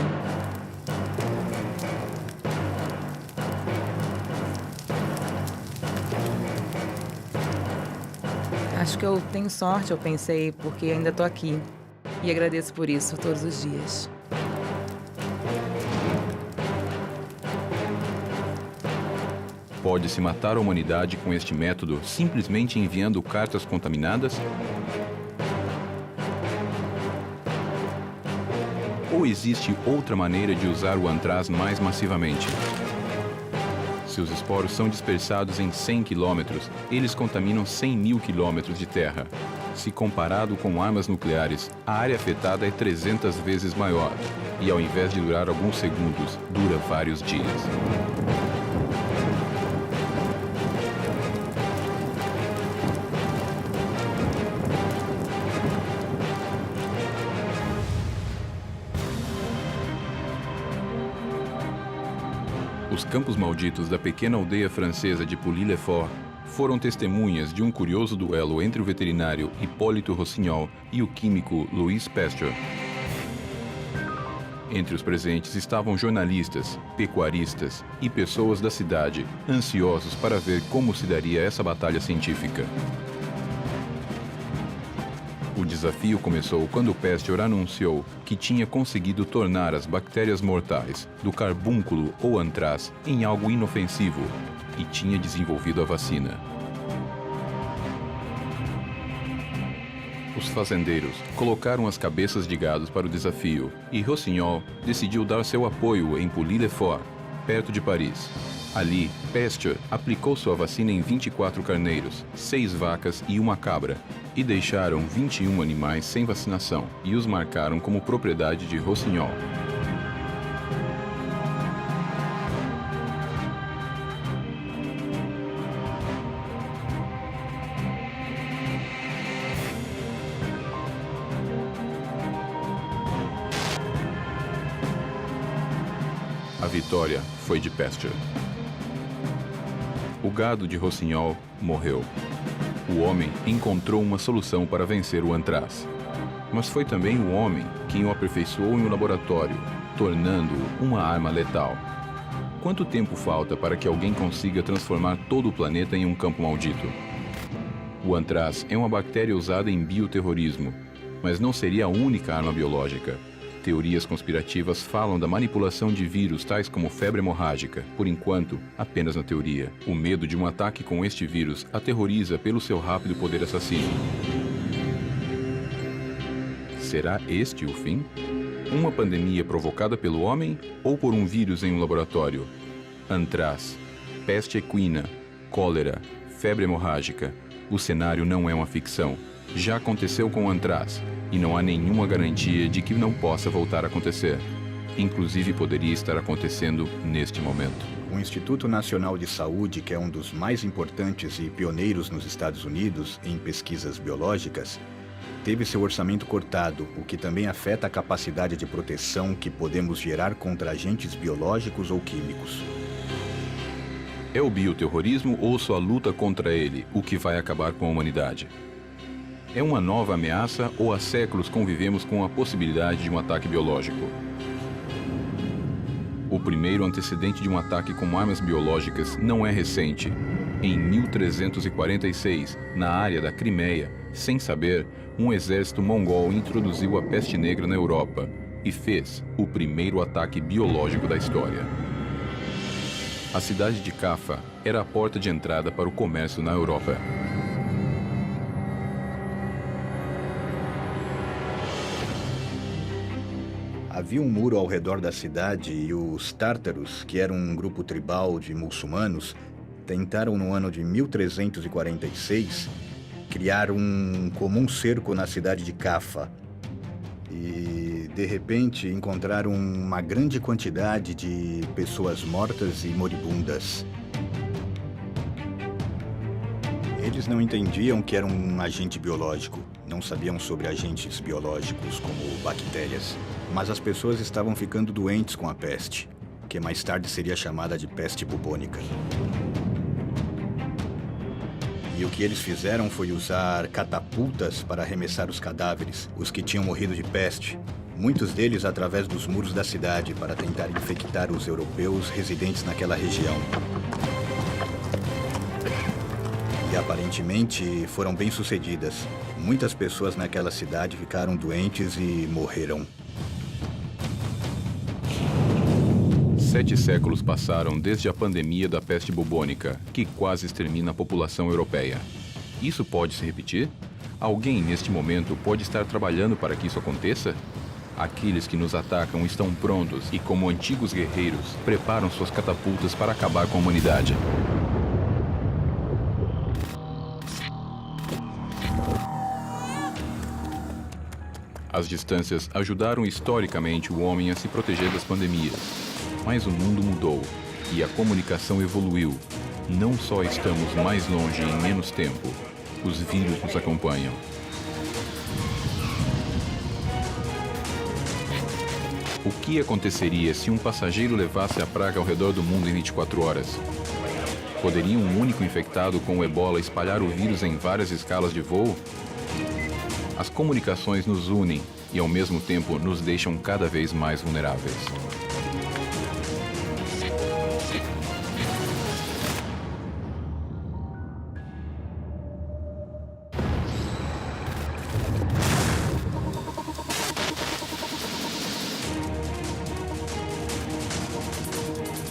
Acho que eu tenho sorte, eu pensei, porque ainda estou aqui. E agradeço por isso todos os dias. Pode-se matar a humanidade com este método simplesmente enviando cartas contaminadas? Ou existe outra maneira de usar o antraz mais massivamente? Se os esporos são dispersados em 100 quilômetros, eles contaminam 100 mil quilômetros de terra. Se comparado com armas nucleares, a área afetada é 300 vezes maior. E ao invés de durar alguns segundos, dura vários dias. Os campos malditos da pequena aldeia francesa de Pouilly-le-Fort foram testemunhas de um curioso duelo entre o veterinário Hipólito Rossignol e o químico Louis Pasteur. Entre os presentes estavam jornalistas, pecuaristas e pessoas da cidade, ansiosos para ver como se daria essa batalha científica. O desafio começou quando Pasteur anunciou que tinha conseguido tornar as bactérias mortais do carbúnculo ou antraz em algo inofensivo e tinha desenvolvido a vacina. Os fazendeiros colocaram as cabeças de gado para o desafio e Rossignol decidiu dar seu apoio em Pouilly-le-Fort, perto de Paris. Ali, Pasteur aplicou sua vacina em 24 carneiros, 6 vacas e uma cabra, e deixaram 21 animais sem vacinação e os marcaram como propriedade de Rossignol. A vitória foi de Pasteur. O gado de Rossignol morreu. O homem encontrou uma solução para vencer o antraz. Mas foi também o homem quem o aperfeiçoou em um laboratório, tornando-o uma arma letal. Quanto tempo falta para que alguém consiga transformar todo o planeta em um campo maldito? O antraz é uma bactéria usada em bioterrorismo, mas não seria a única arma biológica. Teorias conspirativas falam da manipulação de vírus tais como febre hemorrágica, por enquanto, apenas na teoria. O medo de um ataque com este vírus aterroriza pelo seu rápido poder assassino. Será este o fim? Uma pandemia provocada pelo homem ou por um vírus em um laboratório? Antraz, peste equina, cólera, febre hemorrágica. O cenário não é uma ficção. Já aconteceu com o antraz, e não há nenhuma garantia de que não possa voltar a acontecer. Inclusive, poderia estar acontecendo neste momento. O Instituto Nacional de Saúde, que é um dos mais importantes e pioneiros nos Estados Unidos em pesquisas biológicas, teve seu orçamento cortado, o que também afeta a capacidade de proteção que podemos gerar contra agentes biológicos ou químicos. É o bioterrorismo ou sua luta contra ele o que vai acabar com a humanidade? É uma nova ameaça ou há séculos convivemos com a possibilidade de um ataque biológico? O primeiro antecedente de um ataque com armas biológicas não é recente. Em 1346, na área da Crimeia, sem saber, um exército mongol introduziu a peste negra na Europa e fez o primeiro ataque biológico da história. A cidade de Caffa era a porta de entrada para o comércio na Europa. Havia um muro ao redor da cidade e os tártaros, que eram um grupo tribal de muçulmanos, tentaram no ano de 1346 criar um comum cerco na cidade de Caffa. E, de repente, encontraram uma grande quantidade de pessoas mortas e moribundas. Eles não entendiam que era um agente biológico, não sabiam sobre agentes biológicos como bactérias. Mas as pessoas estavam ficando doentes com a peste, que mais tarde seria chamada de peste bubônica. E E o que eles fizeram foi usar catapultas para arremessar os cadáveres, os que tinham morrido de peste. Muitos deles através dos muros da cidade para tentar infectar os europeus residentes naquela região. E aparentemente foram bem-sucedidas. Muitas pessoas naquela cidade ficaram doentes e morreram. 7 séculos passaram desde a pandemia da peste bubônica, que quase extermina a população europeia. Isso pode se repetir? Alguém, neste momento, pode estar trabalhando para que isso aconteça? Aqueles que nos atacam estão prontos e, como antigos guerreiros, preparam suas catapultas para acabar com a humanidade. As distâncias ajudaram historicamente o homem a se proteger das pandemias. Mas o mundo mudou e a comunicação evoluiu. Não só estamos mais longe em menos tempo, os vírus nos acompanham. O que aconteceria se um passageiro levasse a praga ao redor do mundo em 24 horas? Poderia um único infectado com o ebola espalhar o vírus em várias escalas de voo? As comunicações nos unem e, ao mesmo tempo, nos deixam cada vez mais vulneráveis.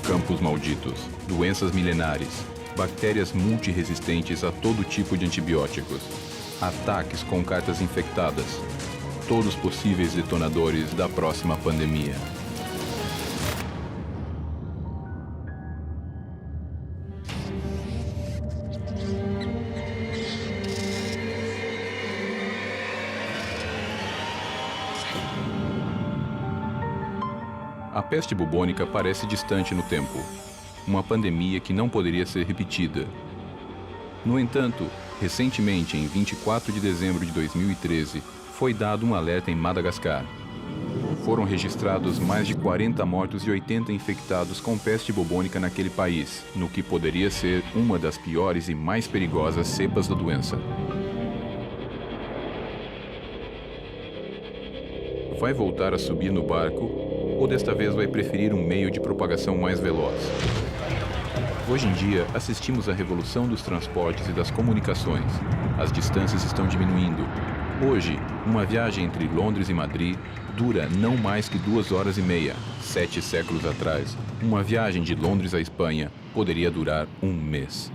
Campos malditos, doenças milenares, bactérias multiresistentes a todo tipo de antibióticos, ataques com cartas infectadas, todos possíveis detonadores da próxima pandemia. A peste bubônica parece distante no tempo, uma pandemia que não poderia ser repetida. No entanto, recentemente, em 24 de dezembro de 2013, foi dado um alerta em Madagascar. Foram registrados mais de 40 mortos e 80 infectados com peste bubônica naquele país, no que poderia ser uma das piores e mais perigosas cepas da doença. Vai voltar a subir no barco ou desta vez vai preferir um meio de propagação mais veloz? Hoje em dia, assistimos à revolução dos transportes e das comunicações. As distâncias estão diminuindo. Hoje, uma viagem entre Londres e Madrid dura não mais que 2 horas e meia. 7 séculos atrás, uma viagem de Londres à Espanha poderia durar 1 mês.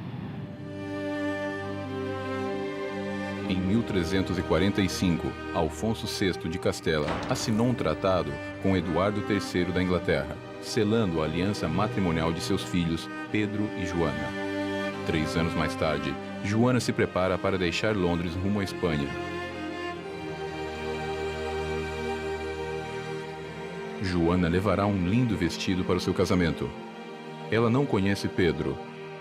Em 1345, Alfonso VI de Castela assinou um tratado com Eduardo III da Inglaterra, selando a aliança matrimonial de seus filhos, Pedro e Joana. 3 anos mais tarde, Joana se prepara para deixar Londres rumo à Espanha. Joana levará um lindo vestido para o seu casamento. Ela não conhece Pedro.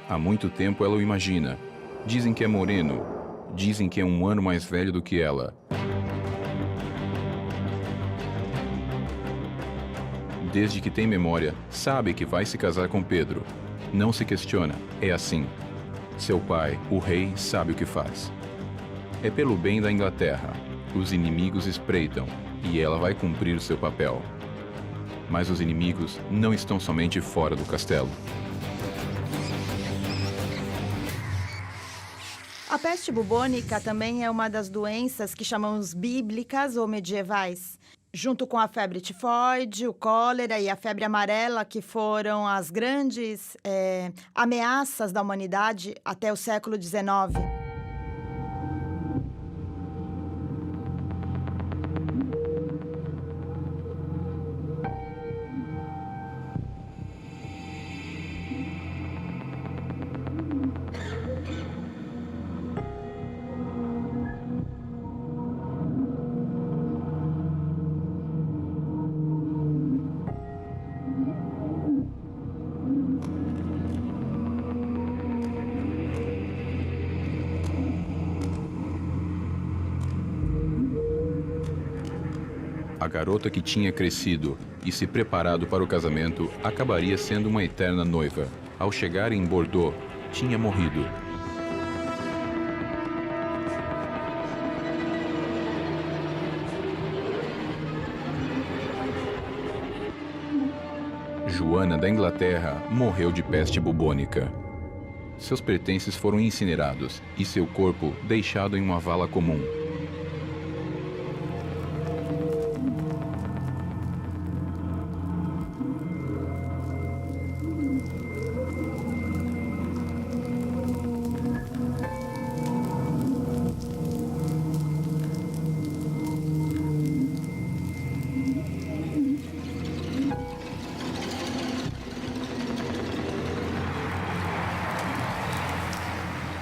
Há muito tempo ela o imagina. Dizem que é moreno. Dizem que é 1 ano mais velho do que ela. Desde que tem memória, sabe que vai se casar com Pedro. Não se questiona, é assim. Seu pai, o rei, sabe o que faz. É pelo bem da Inglaterra. Os inimigos espreitam e ela vai cumprir o seu papel. Mas os inimigos não estão somente fora do castelo. A peste bubônica também é uma das doenças que chamamos bíblicas ou medievais, junto com a febre tifoide, o cólera e a febre amarela, que foram as grandes ameaças da humanidade até o século XIX. A garota que tinha crescido e se preparado para o casamento acabaria sendo uma eterna noiva. Ao chegar em Bordeaux, tinha morrido. Joana da Inglaterra morreu de peste bubônica. Seus pertences foram incinerados e seu corpo deixado em uma vala comum.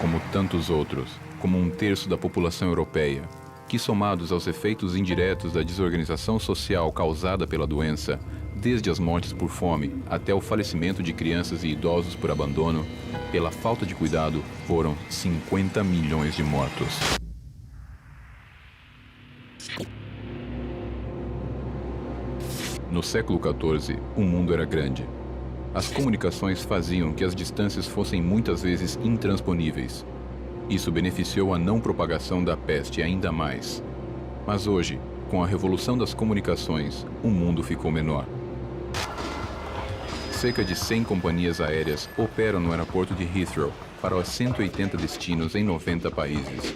Como tantos outros, como 1/3 da população europeia, que somados aos efeitos indiretos da desorganização social causada pela doença, desde as mortes por fome até o falecimento de crianças e idosos por abandono, pela falta de cuidado, foram 50 milhões de mortos. No século XIV, o mundo era grande. As comunicações faziam que as distâncias fossem muitas vezes intransponíveis. Isso beneficiou a não propagação da peste ainda mais. Mas hoje, com a revolução das comunicações, o mundo ficou menor. Cerca de 100 companhias aéreas operam no aeroporto de Heathrow para os 180 destinos em 90 países.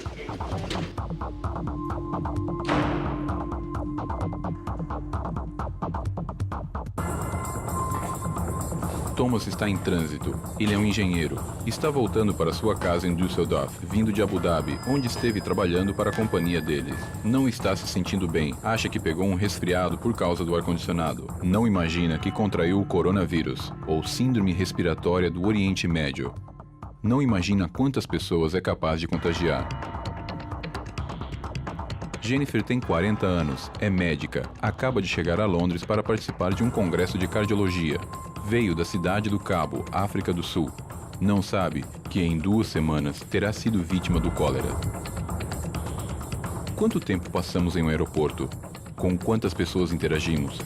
Thomas está em trânsito. Ele é um engenheiro. Está voltando para sua casa em Düsseldorf, vindo de Abu Dhabi, onde esteve trabalhando para a companhia dele. Não está se sentindo bem. Acha que pegou um resfriado por causa do ar-condicionado. Não imagina que contraiu o coronavírus, ou síndrome respiratória do Oriente Médio. Não imagina quantas pessoas é capaz de contagiar. Jennifer tem 40 anos, é médica, acaba de chegar a Londres para participar de um congresso de cardiologia. Veio da cidade do Cabo, África do Sul. Não sabe que em 2 semanas terá sido vítima do cólera. Quanto tempo passamos em um aeroporto? Com quantas pessoas interagimos?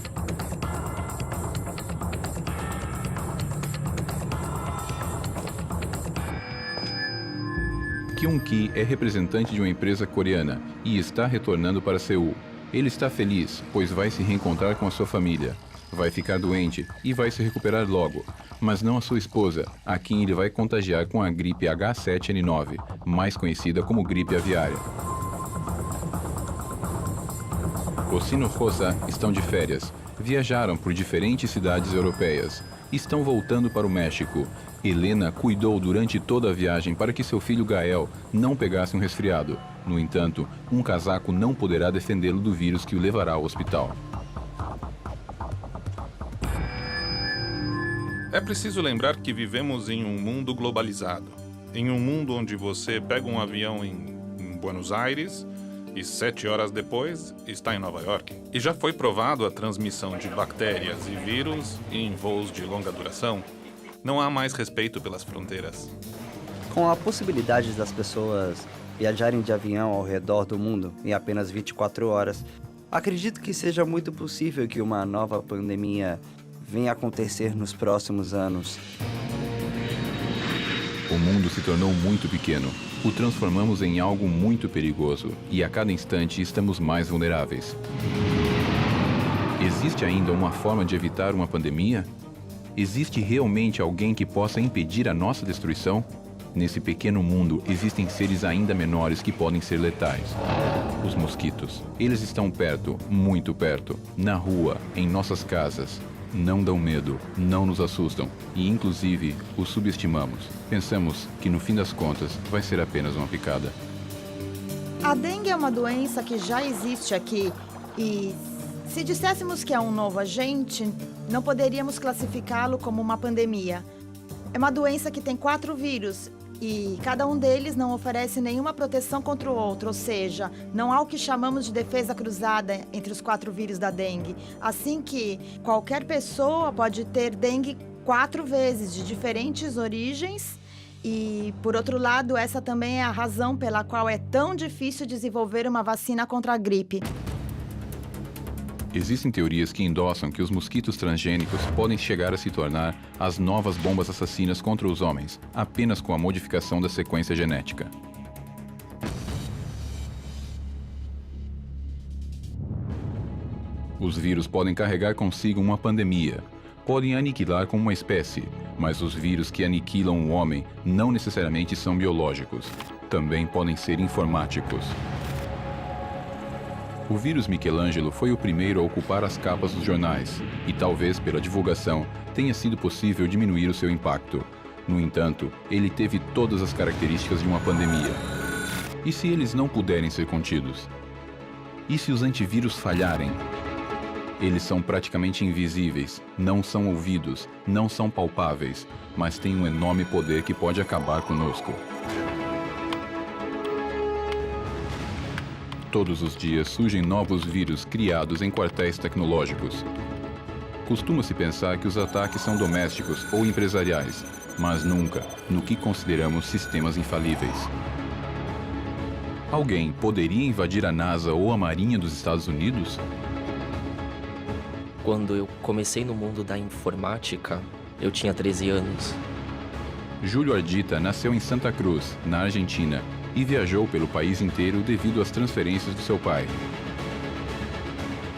Kyung-ki é representante de uma empresa coreana e está retornando para Seul. Ele está feliz, pois vai se reencontrar com a sua família. Vai ficar doente e vai se recuperar logo, mas não a sua esposa, a quem ele vai contagiar com a gripe H7N9, mais conhecida como gripe aviária. Os Hinojosa estão de férias. Viajaram por diferentes cidades europeias. Estão voltando para o México. Helena cuidou durante toda a viagem para que seu filho Gael não pegasse um resfriado. No entanto, um casaco não poderá defendê-lo do vírus que o levará ao hospital. É preciso lembrar que vivemos em um mundo globalizado. Em um mundo onde você pega um avião em Buenos Aires e 7 horas depois está em Nova York. E já foi provado a transmissão de bactérias e vírus em voos de longa duração. Não há mais respeito pelas fronteiras. Com a possibilidade das pessoas viajarem de avião ao redor do mundo em apenas 24 horas, acredito que seja muito possível que uma nova pandemia venha acontecer nos próximos anos. O mundo se tornou muito pequeno. O transformamos em algo muito perigoso e a cada instante estamos mais vulneráveis. Existe ainda uma forma de evitar uma pandemia? Existe realmente alguém que possa impedir a nossa destruição? Nesse pequeno mundo existem seres ainda menores que podem ser letais. Os mosquitos. Eles estão perto, muito perto, na rua, em nossas casas. Não dão medo, não nos assustam e, inclusive, os subestimamos. Pensamos que, no fim das contas, vai ser apenas uma picada. A dengue é uma doença que já existe aqui e, se disséssemos que é um novo agente, não poderíamos classificá-lo como uma pandemia. É uma doença que tem 4 vírus e cada um deles não oferece nenhuma proteção contra o outro, ou seja, não há o que chamamos de defesa cruzada entre os 4 vírus da dengue. Assim que qualquer pessoa pode ter dengue 4 vezes, de diferentes origens. E, por outro lado, essa também é a razão pela qual é tão difícil desenvolver uma vacina contra a gripe. Existem teorias que endossam que os mosquitos transgênicos podem chegar a se tornar as novas bombas assassinas contra os homens, apenas com a modificação da sequência genética. Os vírus podem carregar consigo uma pandemia. podem aniquilar como uma espécie, mas os vírus que aniquilam o homem não necessariamente são biológicos. Também podem ser informáticos. O vírus Michelangelo foi o primeiro a ocupar as capas dos jornais, e talvez pela divulgação tenha sido possível diminuir o seu impacto. No entanto, ele teve todas as características de uma pandemia. E se eles não puderem ser contidos? E se os antivírus falharem? Eles são praticamente invisíveis, não são ouvidos, não são palpáveis, mas têm um enorme poder que pode acabar conosco. Todos os dias surgem novos vírus criados em quartéis tecnológicos. Costuma-se pensar que os ataques são domésticos ou empresariais, mas nunca no que consideramos sistemas infalíveis. Alguém poderia invadir a NASA ou a Marinha dos Estados Unidos? Quando eu comecei no mundo da informática, eu tinha 13 anos. Júlio Ardita nasceu em Santa Cruz, na Argentina, e viajou pelo país inteiro devido às transferências do seu pai.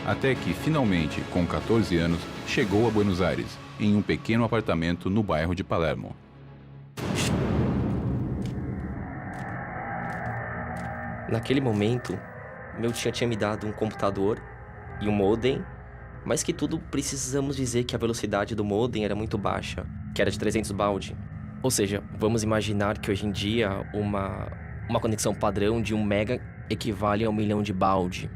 Até que, finalmente, com 14 anos, chegou a Buenos Aires, em um pequeno apartamento no bairro de Palermo. Naquele momento, meu tio tinha me dado um computador e um modem, mas que tudo precisamos dizer que a velocidade do modem era muito baixa, que era de 300 baud. Ou seja, vamos imaginar que hoje em dia uma conexão padrão de 1 mega equivale a 1 milhão de baud.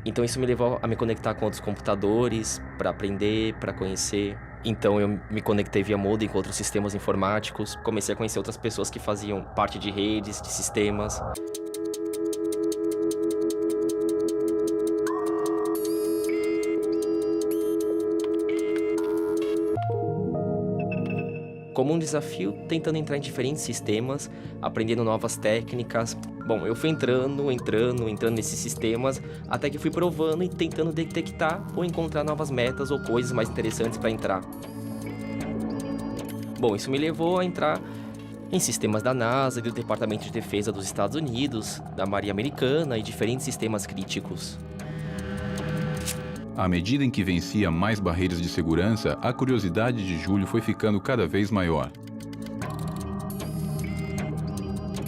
Então isso me levou a me conectar com outros computadores, para aprender, para conhecer. Então eu me conectei via modem com outros sistemas informáticos, comecei a conhecer outras pessoas que faziam parte de redes, de sistemas. Como um desafio, tentando entrar em diferentes sistemas, aprendendo novas técnicas. Bom, eu fui entrando nesses sistemas, até que fui provando e tentando detectar ou encontrar novas metas ou coisas mais interessantes para entrar. Bom, isso me levou a entrar em sistemas da NASA, do Departamento de Defesa dos Estados Unidos, da Marinha Americana e diferentes sistemas críticos. À medida em que vencia mais barreiras de segurança, a curiosidade de Júlio foi ficando cada vez maior.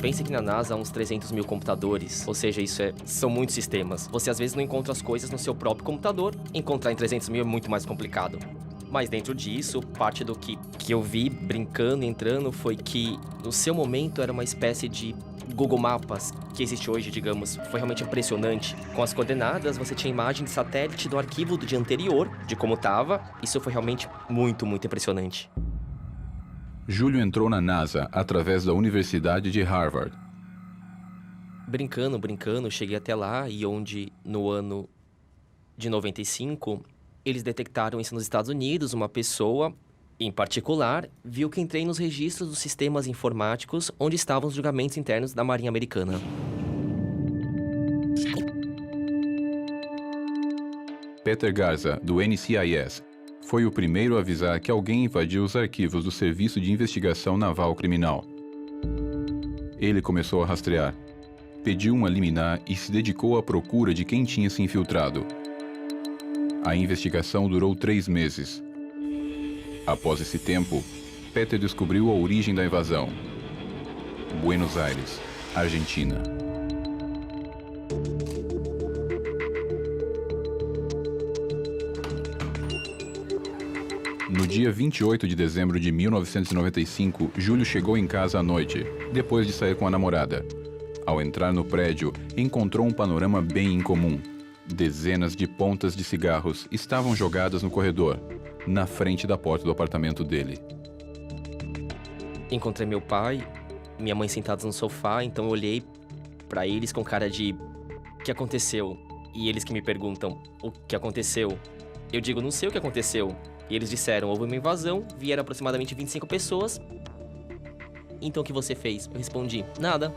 Pense que na NASA há uns 300 mil computadores, ou seja, são muitos sistemas. Você às vezes não encontra as coisas no seu próprio computador, encontrar em 300 mil é muito mais complicado. Mas dentro disso, parte do que eu vi brincando, entrando, foi que no seu momento era uma espécie de Google Maps que existe hoje, digamos. Foi realmente impressionante. Com as coordenadas, você tinha imagem de satélite do arquivo do dia anterior, de como estava. Isso foi realmente muito, muito impressionante. Júlio entrou na NASA através da Universidade de Harvard. Brincando, cheguei até lá e onde, no ano de 95, eles detectaram isso nos Estados Unidos. Uma pessoa, em particular, viu que entrei nos registros dos sistemas informáticos onde estavam os julgamentos internos da Marinha Americana. Peter Garza, do NCIS, foi o primeiro a avisar que alguém invadiu os arquivos do Serviço de Investigação Naval Criminal. Ele começou a rastrear, pediu uma liminar e se dedicou à procura de quem tinha se infiltrado. A investigação durou 3 meses. Após esse tempo, Peter descobriu a origem da invasão: Buenos Aires, Argentina. No dia 28 de dezembro de 1995, Júlio chegou em casa à noite, depois de sair com a namorada. Ao entrar no prédio, encontrou um panorama bem incomum. Dezenas de pontas de cigarros estavam jogadas no corredor, na frente da porta do apartamento dele. Encontrei meu pai, minha mãe sentados no sofá, então eu olhei pra eles com cara de "O que aconteceu?" E eles que me perguntam "O que aconteceu?" Eu digo "Não sei o que aconteceu." E eles disseram "Houve uma invasão, vieram aproximadamente 25 pessoas. Então o que você fez?" Eu respondi "Nada."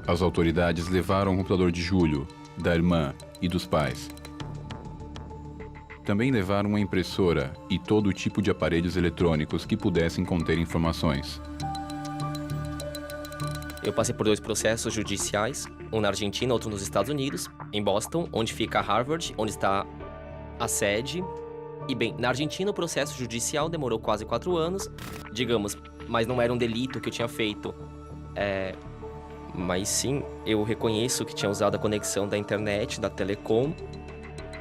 As autoridades levaram o computador de Júlio, da irmã e dos pais. Também levaram uma impressora e todo tipo de aparelhos eletrônicos que pudessem conter informações. Eu passei por 2 processos judiciais, um na Argentina, outro nos Estados Unidos, em Boston, onde fica Harvard, onde está a sede. E bem, na Argentina o processo judicial demorou quase 4 anos, digamos, mas não era um delito que eu tinha feito. Mas sim, eu reconheço que tinha usado a conexão da internet, da Telecom,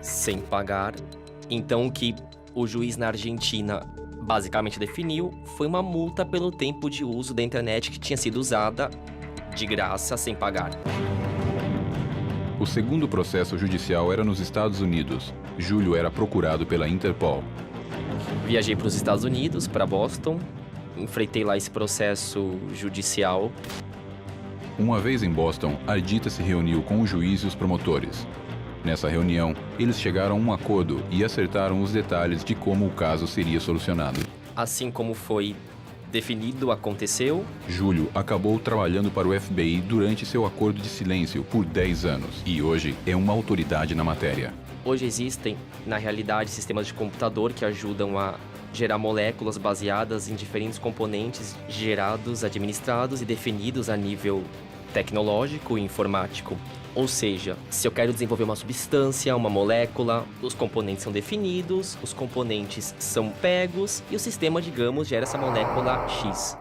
sem pagar. Então o que o juiz na Argentina basicamente definiu foi uma multa pelo tempo de uso da internet que tinha sido usada de graça, sem pagar. O segundo processo judicial era nos Estados Unidos. Júlio era procurado pela Interpol. Viajei para os Estados Unidos, para Boston, enfrentei lá esse processo judicial. Uma vez em Boston, Ardita se reuniu com o juiz e os promotores. Nessa reunião, eles chegaram a um acordo e acertaram os detalhes de como o caso seria solucionado. Assim como foi definido, aconteceu. Júlio acabou trabalhando para o FBI durante seu acordo de silêncio por 10 anos e hoje é uma autoridade na matéria. Hoje existem, na realidade, sistemas de computador que ajudam a gerar moléculas baseadas em diferentes componentes gerados, administrados e definidos a nível tecnológico e informático. Ou seja, se eu quero desenvolver uma substância, uma molécula, os componentes são definidos, os componentes são pegos e o sistema, digamos, gera essa molécula X.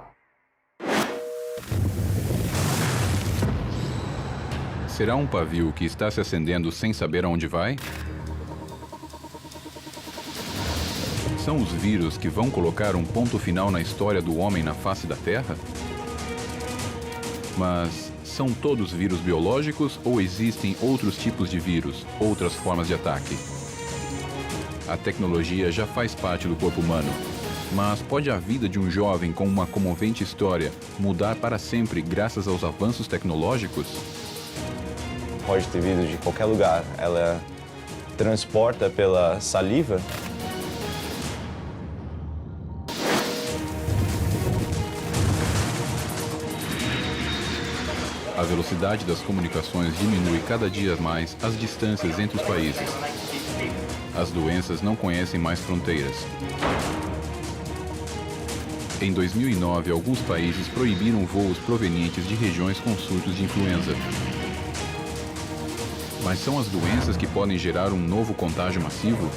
Será um pavio que está se acendendo sem saber aonde vai? São os vírus que vão colocar um ponto final na história do homem na face da Terra? Mas são todos vírus biológicos ou existem outros tipos de vírus, outras formas de ataque? A tecnologia já faz parte do corpo humano, mas pode a vida de um jovem com uma comovente história mudar para sempre graças aos avanços tecnológicos? Pode ter vindo de qualquer lugar. Ela transporta pela saliva. A velocidade das comunicações diminui cada dia mais as distâncias entre os países. As doenças não conhecem mais fronteiras. Em 2009, alguns países proibiram voos provenientes de regiões com surtos de influenza. Mas são as doenças que podem gerar um novo contágio massivo?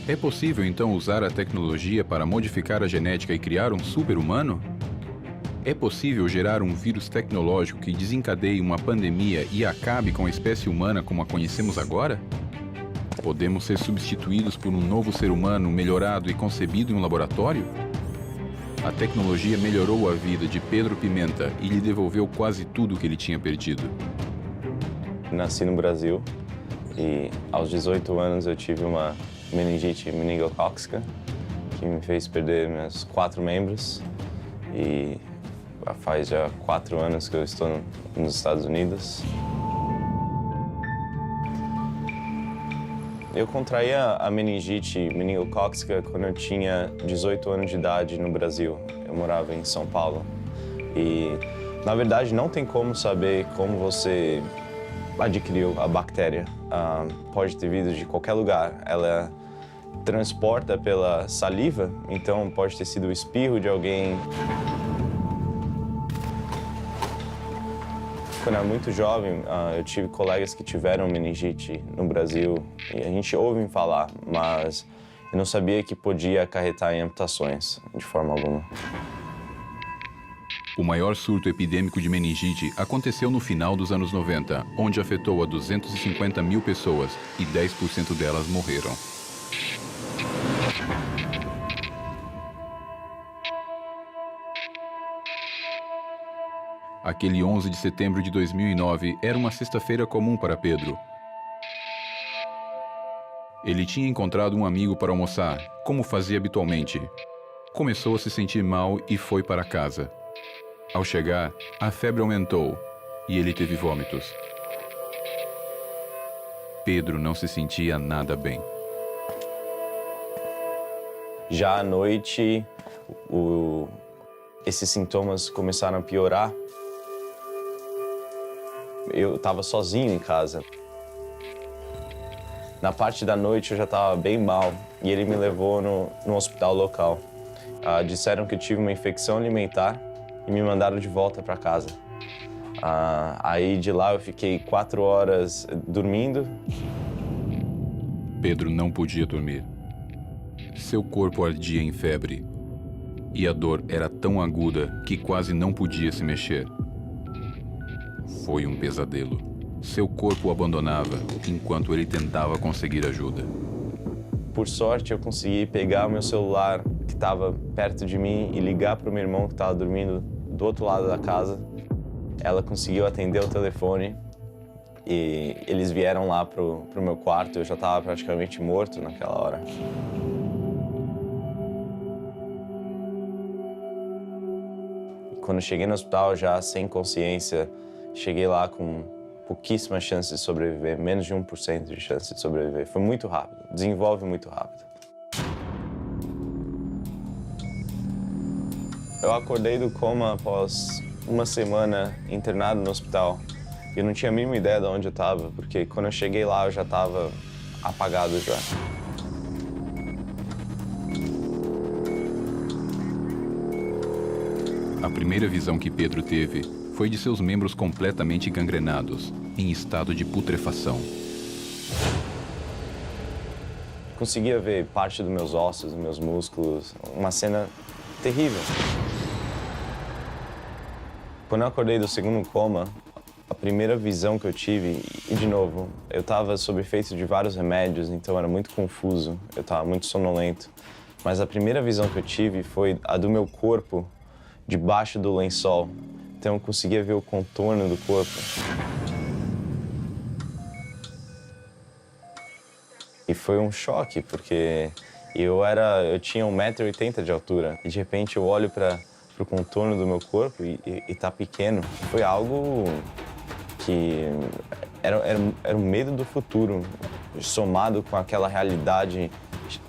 É possível, então, usar a tecnologia para modificar a genética e criar um super-humano? É possível gerar um vírus tecnológico que desencadeie uma pandemia e acabe com a espécie humana como a conhecemos agora? Podemos ser substituídos por um novo ser humano melhorado e concebido em um laboratório? A tecnologia melhorou a vida de Pedro Pimenta e lhe devolveu quase tudo o que ele tinha perdido. Nasci no Brasil e aos 18 anos eu tive uma meningite meningocócica que me fez perder meus 4 membros e faz já 4 anos que eu estou nos Estados Unidos. Eu contraí a meningite meningocócica quando eu tinha 18 anos de idade no Brasil. Eu morava em São Paulo e, na verdade, não tem como saber como você adquiriu a bactéria. Pode ter vindo de qualquer lugar. Ela transporta pela saliva, então pode ter sido o espirro de alguém. Quando eu era muito jovem, eu tive colegas que tiveram meningite no Brasil e a gente ouve falar, mas eu não sabia que podia acarretar em amputações de forma alguma. O maior surto epidêmico de meningite aconteceu no final dos anos 90, onde afetou a 250 mil pessoas e 10% delas morreram. Aquele 11 de setembro de 2009 era uma sexta-feira comum para Pedro. Ele tinha encontrado um amigo para almoçar, como fazia habitualmente. Começou a se sentir mal e foi para casa. Ao chegar, a febre aumentou e ele teve vômitos. Pedro não se sentia nada bem. Já à noite, esses sintomas começaram a piorar. Eu estava sozinho em casa. Na parte da noite eu já estava bem mal e ele me levou no hospital local. Disseram que eu tive uma infecção alimentar e me mandaram de volta para casa. Aí de lá eu fiquei 4 horas dormindo. Pedro não podia dormir. Seu corpo ardia em febre e a dor era tão aguda que quase não podia se mexer. Foi um pesadelo. Seu corpo o abandonava enquanto ele tentava conseguir ajuda. Por sorte, eu consegui pegar o meu celular que estava perto de mim e ligar para o meu irmão que estava dormindo do outro lado da casa. Ela conseguiu atender o telefone e eles vieram lá pro meu quarto. Eu já estava praticamente morto naquela hora. Quando eu cheguei no hospital, já sem consciência, cheguei lá com pouquíssimas chances de sobreviver, menos de 1% de chance de sobreviver. Foi muito rápido, desenvolve muito rápido. Eu acordei do coma após uma semana internado no hospital. Eu não tinha a mínima ideia de onde eu estava, porque quando eu cheguei lá eu já estava apagado já. A primeira visão que Pedro teve foi de seus membros completamente gangrenados, em estado de putrefação. Conseguia ver parte dos meus ossos, dos meus músculos, uma cena terrível. Quando eu acordei do segundo coma, a primeira visão que eu tive, e de novo, eu estava sob efeito de vários remédios, então era muito confuso, eu estava muito sonolento. Mas a primeira visão que eu tive foi a do meu corpo debaixo do lençol. Então eu conseguia ver o contorno do corpo. E foi um choque, porque eu tinha 1,80 m de altura. E de repente eu olho para o contorno do meu corpo e tá pequeno. Foi algo que era um medo do futuro, somado com aquela realidade,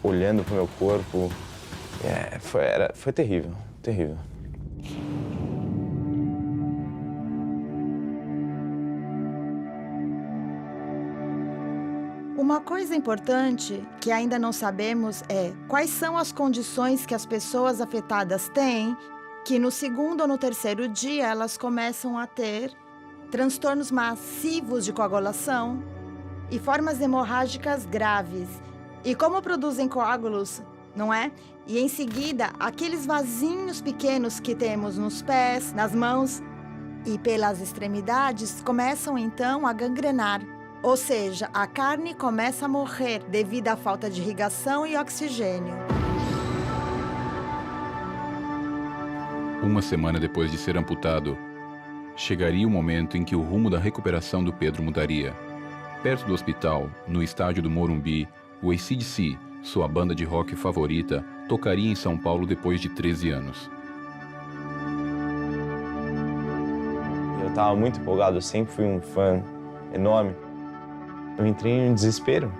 olhando para o meu corpo. Foi terrível, terrível. Uma coisa importante que ainda não sabemos é quais são as condições que as pessoas afetadas têm que no segundo ou no terceiro dia elas começam a ter transtornos massivos de coagulação e formas hemorrágicas graves. E como produzem coágulos, não é? E em seguida, aqueles vasinhos pequenos que temos nos pés, nas mãos e pelas extremidades começam então a gangrenar. Ou seja, a carne começa a morrer devido à falta de irrigação e oxigênio. Uma semana depois de ser amputado, chegaria o momento em que o rumo da recuperação do Pedro mudaria. Perto do hospital, no estádio do Morumbi, o AC/DC, sua banda de rock favorita, tocaria em São Paulo depois de 13 anos. Eu estava muito empolgado, eu sempre fui um fã enorme. Eu entrei em desespero.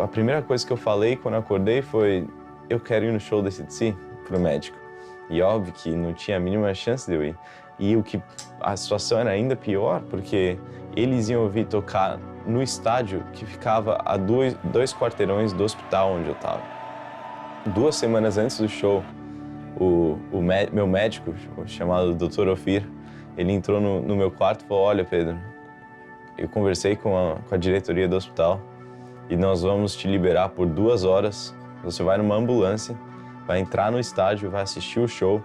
A primeira coisa que eu falei quando eu acordei foi: eu quero ir no show da AC/DC, pro médico. E óbvio que não tinha a mínima chance de eu ir. E a situação era ainda pior, porque eles iam ouvir tocar no estádio que ficava a dois quarteirões do hospital onde eu estava. 2 semanas antes do show, meu médico, chamado Dr. Ofir, ele entrou no meu quarto e falou: olha, Pedro, eu conversei com a diretoria do hospital e nós vamos te liberar por 2 horas. Você vai numa ambulância, vai entrar no estádio, vai assistir o show.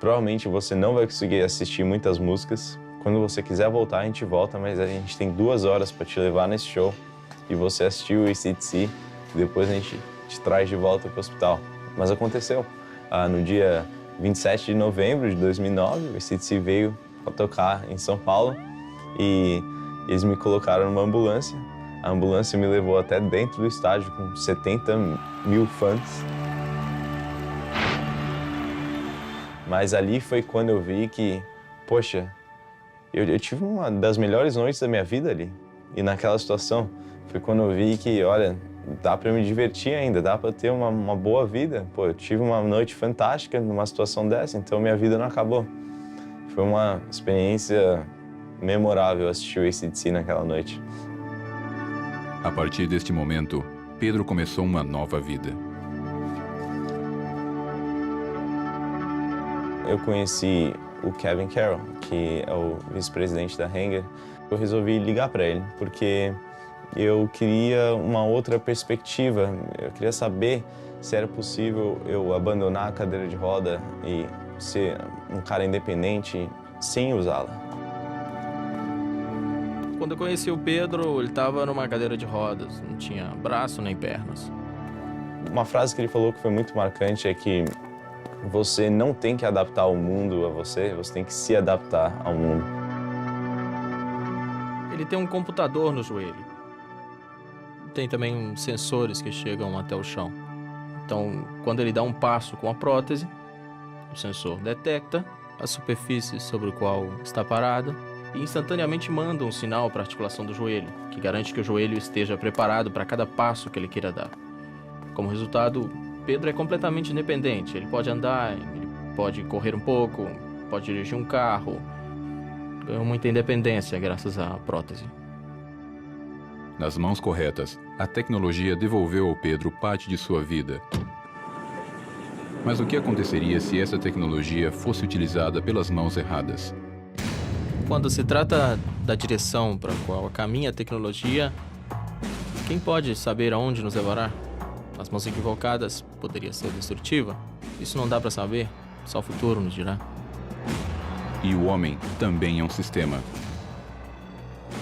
Provavelmente você não vai conseguir assistir muitas músicas. Quando você quiser voltar, a gente volta, mas a gente tem 2 horas para te levar nesse show e você assistir o AC/DC e depois a gente te traz de volta para o hospital. Mas aconteceu. No dia 27 de novembro de 2009, o AC/DC veio para tocar em São Paulo e eles me colocaram numa ambulância. A ambulância me levou até dentro do estádio com 70 mil fãs. Mas ali foi quando eu vi que, poxa, eu tive uma das melhores noites da minha vida ali. E naquela situação foi quando eu vi que, olha, dá para me divertir ainda, dá para ter uma boa vida. Pô, eu tive uma noite fantástica numa situação dessa, então minha vida não acabou. Foi uma experiência memorável assistir o AC/DC naquela noite. A partir deste momento, Pedro começou uma nova vida. Eu conheci o Kevin Carroll, que é o vice-presidente da Hanger. Eu resolvi ligar para ele, porque eu queria uma outra perspectiva. Eu queria saber se era possível eu abandonar a cadeira de roda e ser um cara independente sem usá-la. Quando eu conheci o Pedro, ele estava numa cadeira de rodas, não tinha braço nem pernas. Uma frase que ele falou que foi muito marcante é que você não tem que adaptar o mundo a você, você tem que se adaptar ao mundo. Ele tem um computador no joelho. Tem também sensores que chegam até o chão. Então, quando ele dá um passo com a prótese, o sensor detecta a superfície sobre a qual está parado e instantaneamente manda um sinal para a articulação do joelho, que garante que o joelho esteja preparado para cada passo que ele queira dar. Como resultado, Pedro é completamente independente. Ele pode andar, ele pode correr um pouco, pode dirigir um carro. Ganhou muita independência graças à prótese. Nas mãos corretas, a tecnologia devolveu ao Pedro parte de sua vida. Mas o que aconteceria se essa tecnologia fosse utilizada pelas mãos erradas? Quando se trata da direção para a qual caminha a tecnologia, quem pode saber aonde nos levará? As mãos equivocadas poderia ser destrutiva. Isso não dá para saber, só o futuro nos dirá. E o homem também é um sistema.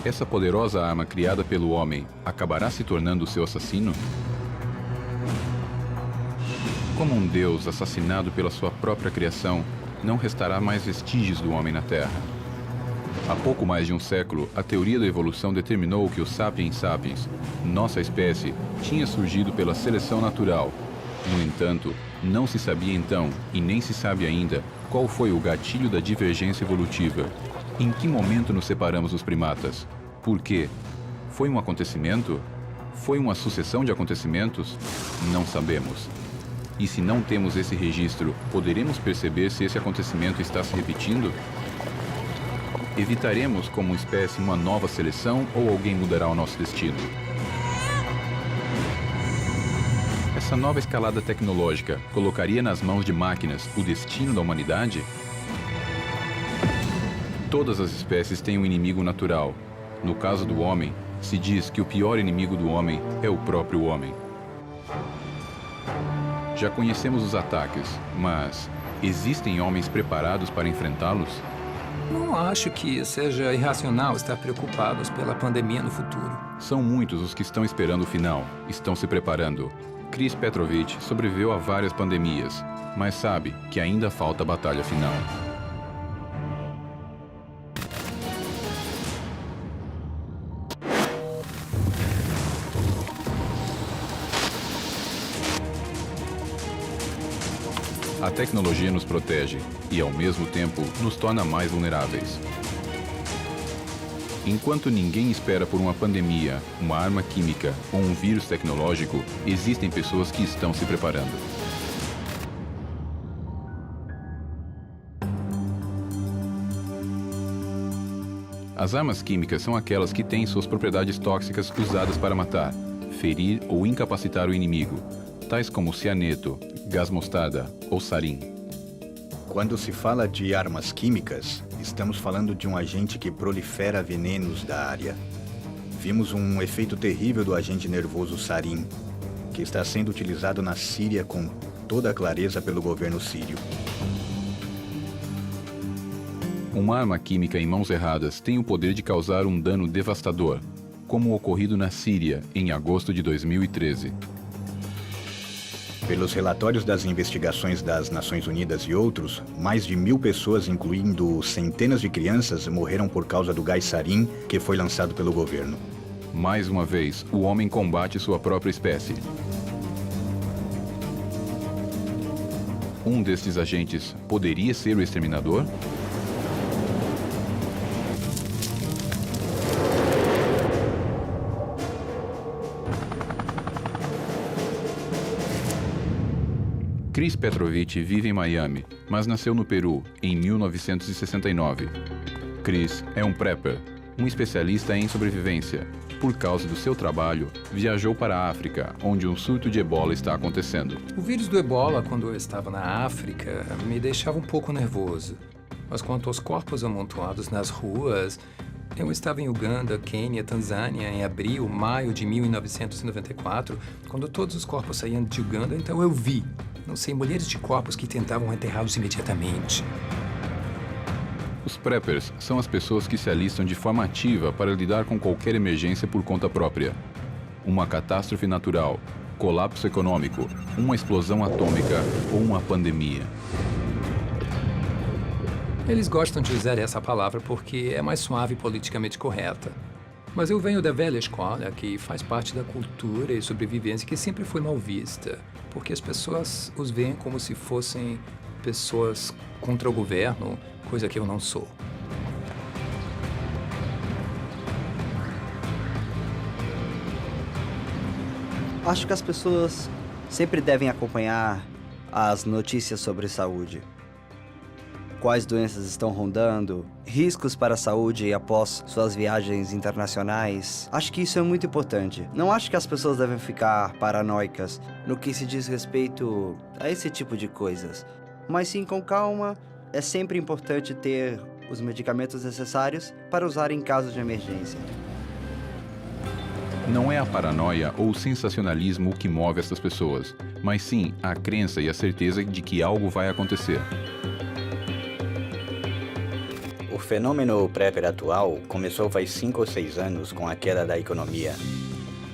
Essa poderosa arma criada pelo homem acabará se tornando seu assassino? Como um Deus assassinado pela sua própria criação, não restará mais vestígios do homem na Terra. Há pouco mais de um século, a teoria da evolução determinou que o Sapiens sapiens, nossa espécie, tinha surgido pela seleção natural. No entanto, não se sabia então, e nem se sabe ainda, qual foi o gatilho da divergência evolutiva. Em que momento nos separamos dos primatas? Por quê? Foi um acontecimento? Foi uma sucessão de acontecimentos? Não sabemos. E se não temos esse registro, poderemos perceber se esse acontecimento está se repetindo? Evitaremos como espécie uma nova seleção ou alguém mudará o nosso destino? Essa nova escalada tecnológica colocaria nas mãos de máquinas o destino da humanidade? Todas as espécies têm um inimigo natural. No caso do homem, se diz que o pior inimigo do homem é o próprio homem. Já conhecemos os ataques, mas existem homens preparados para enfrentá-los? Não acho que seja irracional estar preocupados pela pandemia no futuro. São muitos os que estão esperando o final, estão se preparando. Chris Petrovich sobreviveu a várias pandemias, mas sabe que ainda falta a batalha final. A tecnologia nos protege e, ao mesmo tempo, nos torna mais vulneráveis. Enquanto ninguém espera por uma pandemia, uma arma química ou um vírus tecnológico, existem pessoas que estão se preparando. As armas químicas são aquelas que têm suas propriedades tóxicas usadas para matar, ferir ou incapacitar o inimigo, tais como cianeto, gás mostarda ou sarin. Quando se fala de armas químicas, estamos falando de um agente que prolifera venenos da área. Vimos um efeito terrível do agente nervoso sarin, que está sendo utilizado na Síria com toda a clareza pelo governo sírio. Uma arma química em mãos erradas tem o poder de causar um dano devastador, como o ocorrido na Síria em agosto de 2013. Pelos relatórios das investigações das Nações Unidas e outros, mais de 1.000 pessoas, incluindo centenas de crianças, morreram por causa do gás sarin que foi lançado pelo governo. Mais uma vez, o homem combate sua própria espécie. Um destes agentes poderia ser o exterminador? Chris Petrovich vive em Miami, mas nasceu no Peru, em 1969. Chris é um prepper, um especialista em sobrevivência. Por causa do seu trabalho, viajou para a África, onde um surto de ebola está acontecendo. O vírus do ebola, quando eu estava na África, me deixava um pouco nervoso. Mas quanto aos corpos amontoados nas ruas, eu estava em Uganda, Quênia, Tanzânia em abril, maio de 1994, quando todos os corpos saíam de Uganda, então eu vi, não sei, mulheres de corpos que tentavam enterrá-los imediatamente. Os preppers são as pessoas que se alistam de forma ativa para lidar com qualquer emergência por conta própria. Uma catástrofe natural, colapso econômico, uma explosão atômica ou uma pandemia. Eles gostam de usar essa palavra porque é mais suave e politicamente correta. Mas eu venho da velha escola, que faz parte da cultura e sobrevivência que sempre foi mal vista, porque as pessoas os veem como se fossem pessoas contra o governo, coisa que eu não sou. Acho que as pessoas sempre devem acompanhar as notícias sobre saúde. Quais doenças estão rondando, riscos para a saúde após suas viagens internacionais. Acho que isso é muito importante. Não acho que as pessoas devem ficar paranoicas no que se diz respeito a esse tipo de coisas. Mas sim, com calma, é sempre importante ter os medicamentos necessários para usar em caso de emergência. Não é a paranoia ou o sensacionalismo o que move essas pessoas, mas sim a crença e a certeza de que algo vai acontecer. O fenômeno prepper atual começou faz 5 ou 6 anos com a queda da economia.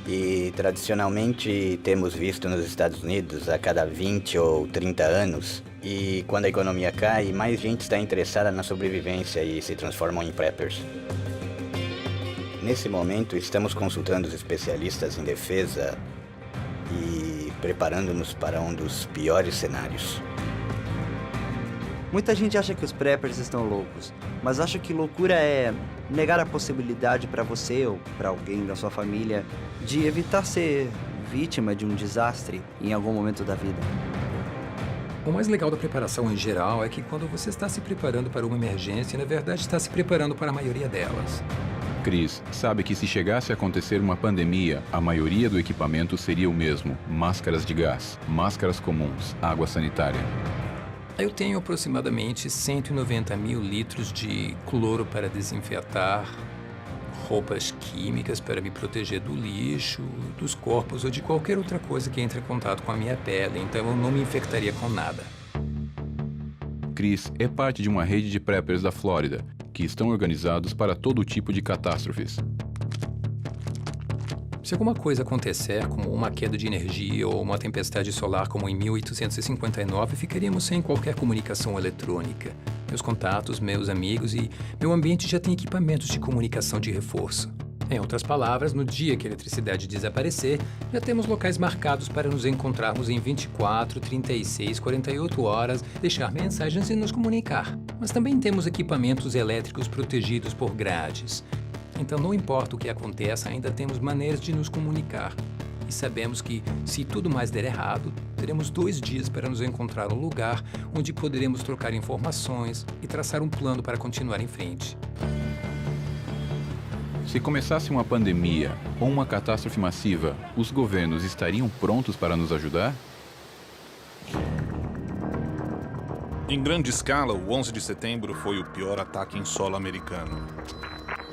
E, tradicionalmente, temos visto nos Estados Unidos a cada 20 ou 30 anos. E, quando a economia cai, mais gente está interessada na sobrevivência e se transformam em preppers. Nesse momento, estamos consultando os especialistas em defesa e preparando-nos para um dos piores cenários. Muita gente acha que os preppers estão loucos, mas acho que loucura é negar a possibilidade para você ou para alguém da sua família de evitar ser vítima de um desastre em algum momento da vida. O mais legal da preparação em geral é que quando você está se preparando para uma emergência, na verdade está se preparando para a maioria delas. Chris sabe que se chegasse a acontecer uma pandemia, a maioria do equipamento seria o mesmo: máscaras de gás, máscaras comuns, água sanitária. Eu tenho aproximadamente 190 mil litros de cloro para desinfetar, roupas químicas para me proteger do lixo, dos corpos ou de qualquer outra coisa que entre em contato com a minha pele, então eu não me infectaria com nada. Chris é parte de uma rede de preppers da Flórida, que estão organizados para todo tipo de catástrofes. Se alguma coisa acontecer, como uma queda de energia ou uma tempestade solar como em 1859, ficaríamos sem qualquer comunicação eletrônica. Meus contatos, meus amigos e meu ambiente já têm equipamentos de comunicação de reforço. Em outras palavras, no dia que a eletricidade desaparecer, já temos locais marcados para nos encontrarmos em 24, 36, 48 horas, deixar mensagens e nos comunicar. Mas também temos equipamentos elétricos protegidos por grades. Então, não importa o que aconteça, ainda temos maneiras de nos comunicar. E sabemos que, se tudo mais der errado, teremos 2 dias para nos encontrar um lugar onde poderemos trocar informações e traçar um plano para continuar em frente. Se começasse uma pandemia ou uma catástrofe massiva, os governos estariam prontos para nos ajudar? Em grande escala, o 11 de setembro foi o pior ataque em solo americano.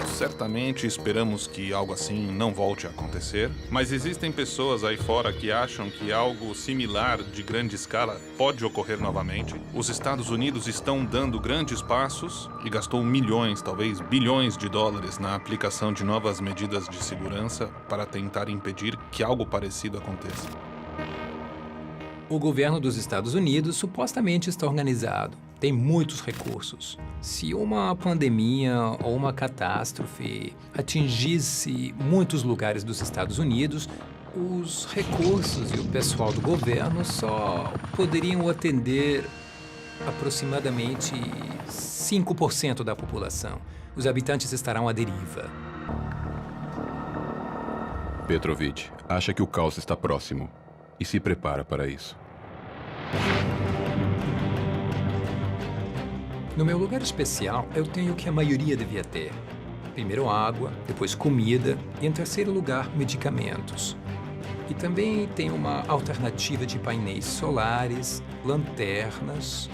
Certamente esperamos que algo assim não volte a acontecer, mas existem pessoas aí fora que acham que algo similar de grande escala pode ocorrer novamente. Os Estados Unidos estão dando grandes passos e gastou milhões, talvez bilhões de dólares na aplicação de novas medidas de segurança para tentar impedir que algo parecido aconteça. O governo dos Estados Unidos supostamente está organizado, tem muitos recursos. Se uma pandemia ou uma catástrofe atingisse muitos lugares dos Estados Unidos, os recursos e o pessoal do governo só poderiam atender aproximadamente 5% da população. Os habitantes estarão à deriva. Petrovich acha que o caos está próximo e se prepara para isso. No meu lugar especial, eu tenho o que a maioria devia ter. Primeiro água, depois comida e, em terceiro lugar, medicamentos. E também tem uma alternativa de painéis solares, lanternas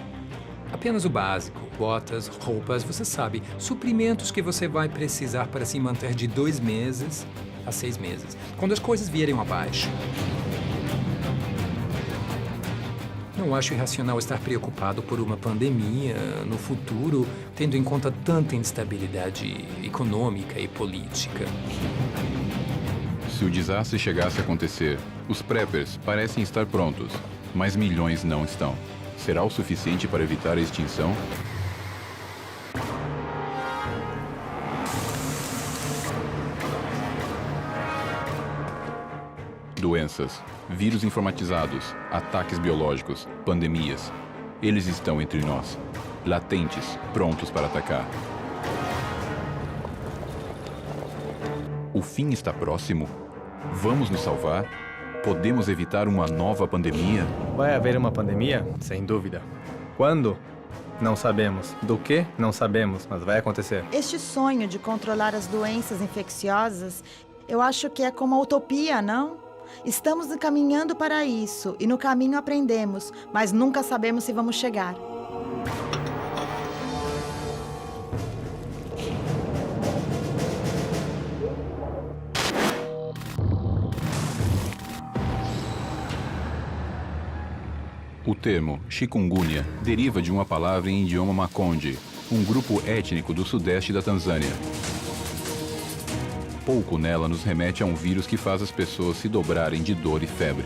Apenas o básico, botas, roupas, você sabe, suprimentos que você vai precisar para se manter de 2 meses a 6 meses, quando as coisas vierem abaixo. Não acho irracional estar preocupado por uma pandemia no futuro, tendo em conta tanta instabilidade econômica e política. Se o desastre chegasse a acontecer, os preppers parecem estar prontos, mas milhões não estão. Será o suficiente para evitar a extinção? Doenças, vírus informatizados, ataques biológicos, pandemias. Eles estão entre nós, latentes, prontos para atacar. O fim está próximo? Vamos nos salvar? Podemos evitar uma nova pandemia? Vai haver uma pandemia? Sem dúvida. Quando? Não sabemos. Do que? Não sabemos, mas vai acontecer. Este sonho de controlar as doenças infecciosas, eu acho que é como a utopia, não? Estamos caminhando para isso e no caminho aprendemos, mas nunca sabemos se vamos chegar. O termo chikungunya deriva de uma palavra em idioma Makonde, um grupo étnico do sudeste da Tanzânia. Pouco nela nos remete a um vírus que faz as pessoas se dobrarem de dor e febre.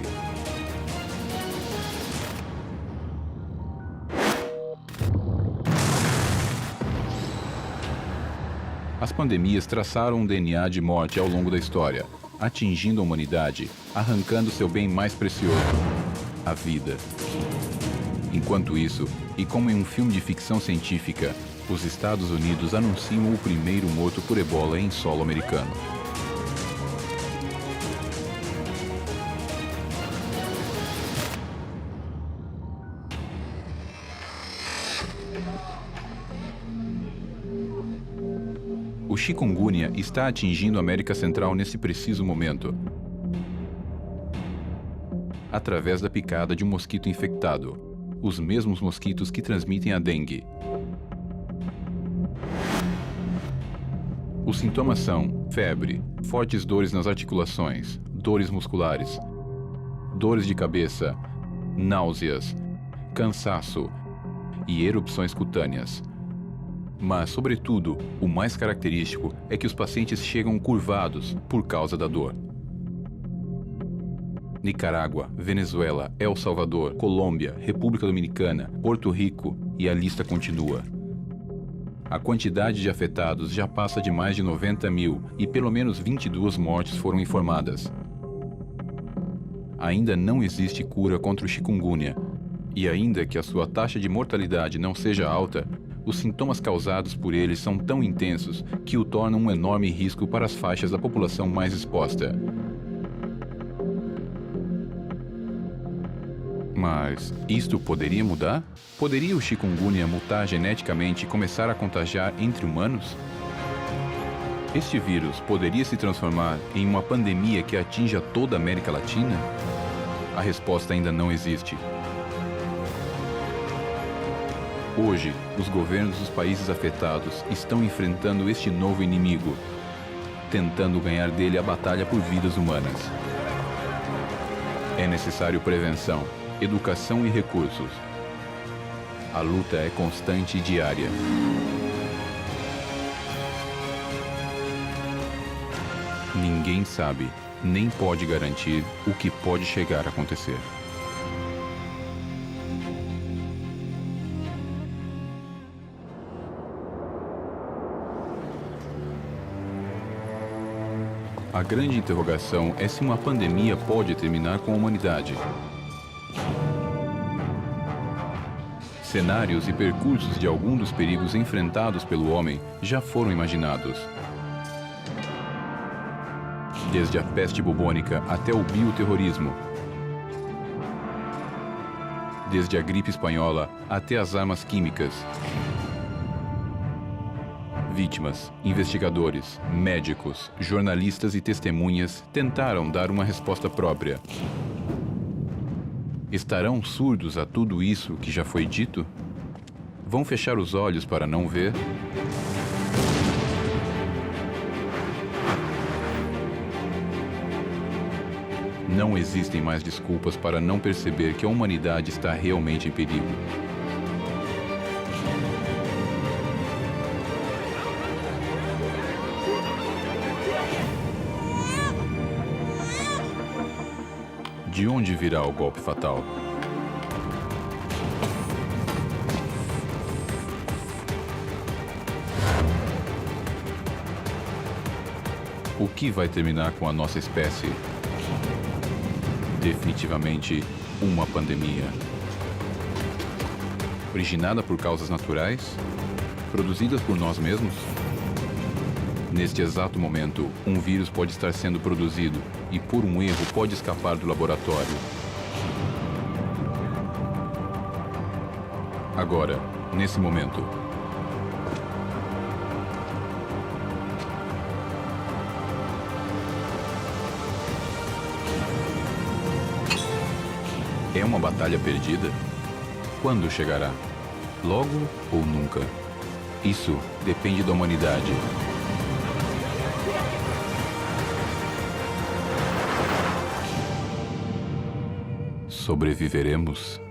As pandemias traçaram um DNA de morte ao longo da história, atingindo a humanidade, arrancando seu bem mais precioso, a vida. Enquanto isso, e como em um filme de ficção científica, os Estados Unidos anunciam o primeiro morto por ebola em solo americano. O chikungunya está atingindo a América Central nesse preciso momento, através da picada de um mosquito infectado, os mesmos mosquitos que transmitem a dengue. Os sintomas são febre, fortes dores nas articulações, dores musculares, dores de cabeça, náuseas, cansaço e erupções cutâneas. Mas, sobretudo, o mais característico é que os pacientes chegam curvados por causa da dor. Nicarágua, Venezuela, El Salvador, Colômbia, República Dominicana, Porto Rico e a lista continua. A quantidade de afetados já passa de mais de 90 mil e pelo menos 22 mortes foram informadas. Ainda não existe cura contra o chikungunya, e ainda que a sua taxa de mortalidade não seja alta, os sintomas causados por ele são tão intensos que o tornam um enorme risco para as faixas da população mais exposta. Mas isto poderia mudar? Poderia o chikungunya mutar geneticamente e começar a contagiar entre humanos? Este vírus poderia se transformar em uma pandemia que atinja toda a América Latina? A resposta ainda não existe. Hoje, os governos dos países afetados estão enfrentando este novo inimigo, tentando ganhar dele a batalha por vidas humanas. É necessário prevenção, educação e recursos. A luta é constante e diária. Ninguém sabe, nem pode garantir o que pode chegar a acontecer. A grande interrogação é se uma pandemia pode terminar com a humanidade. Cenários e percursos de algum dos perigos enfrentados pelo homem já foram imaginados. Desde a peste bubônica até o bioterrorismo. Desde a gripe espanhola até as armas químicas. Vítimas, investigadores, médicos, jornalistas e testemunhas tentaram dar uma resposta própria. Estarão surdos a tudo isso que já foi dito? Vão fechar os olhos para não ver? Não existem mais desculpas para não perceber que a humanidade está realmente em perigo. De onde virá o golpe fatal? O que vai terminar com a nossa espécie? Definitivamente uma pandemia. Originada por causas naturais? Produzidas por nós mesmos? Neste exato momento, um vírus pode estar sendo produzido e, por um erro, pode escapar do laboratório. Agora, nesse momento. É uma batalha perdida? Quando chegará? Logo ou nunca? Isso depende da humanidade. Sobreviveremos?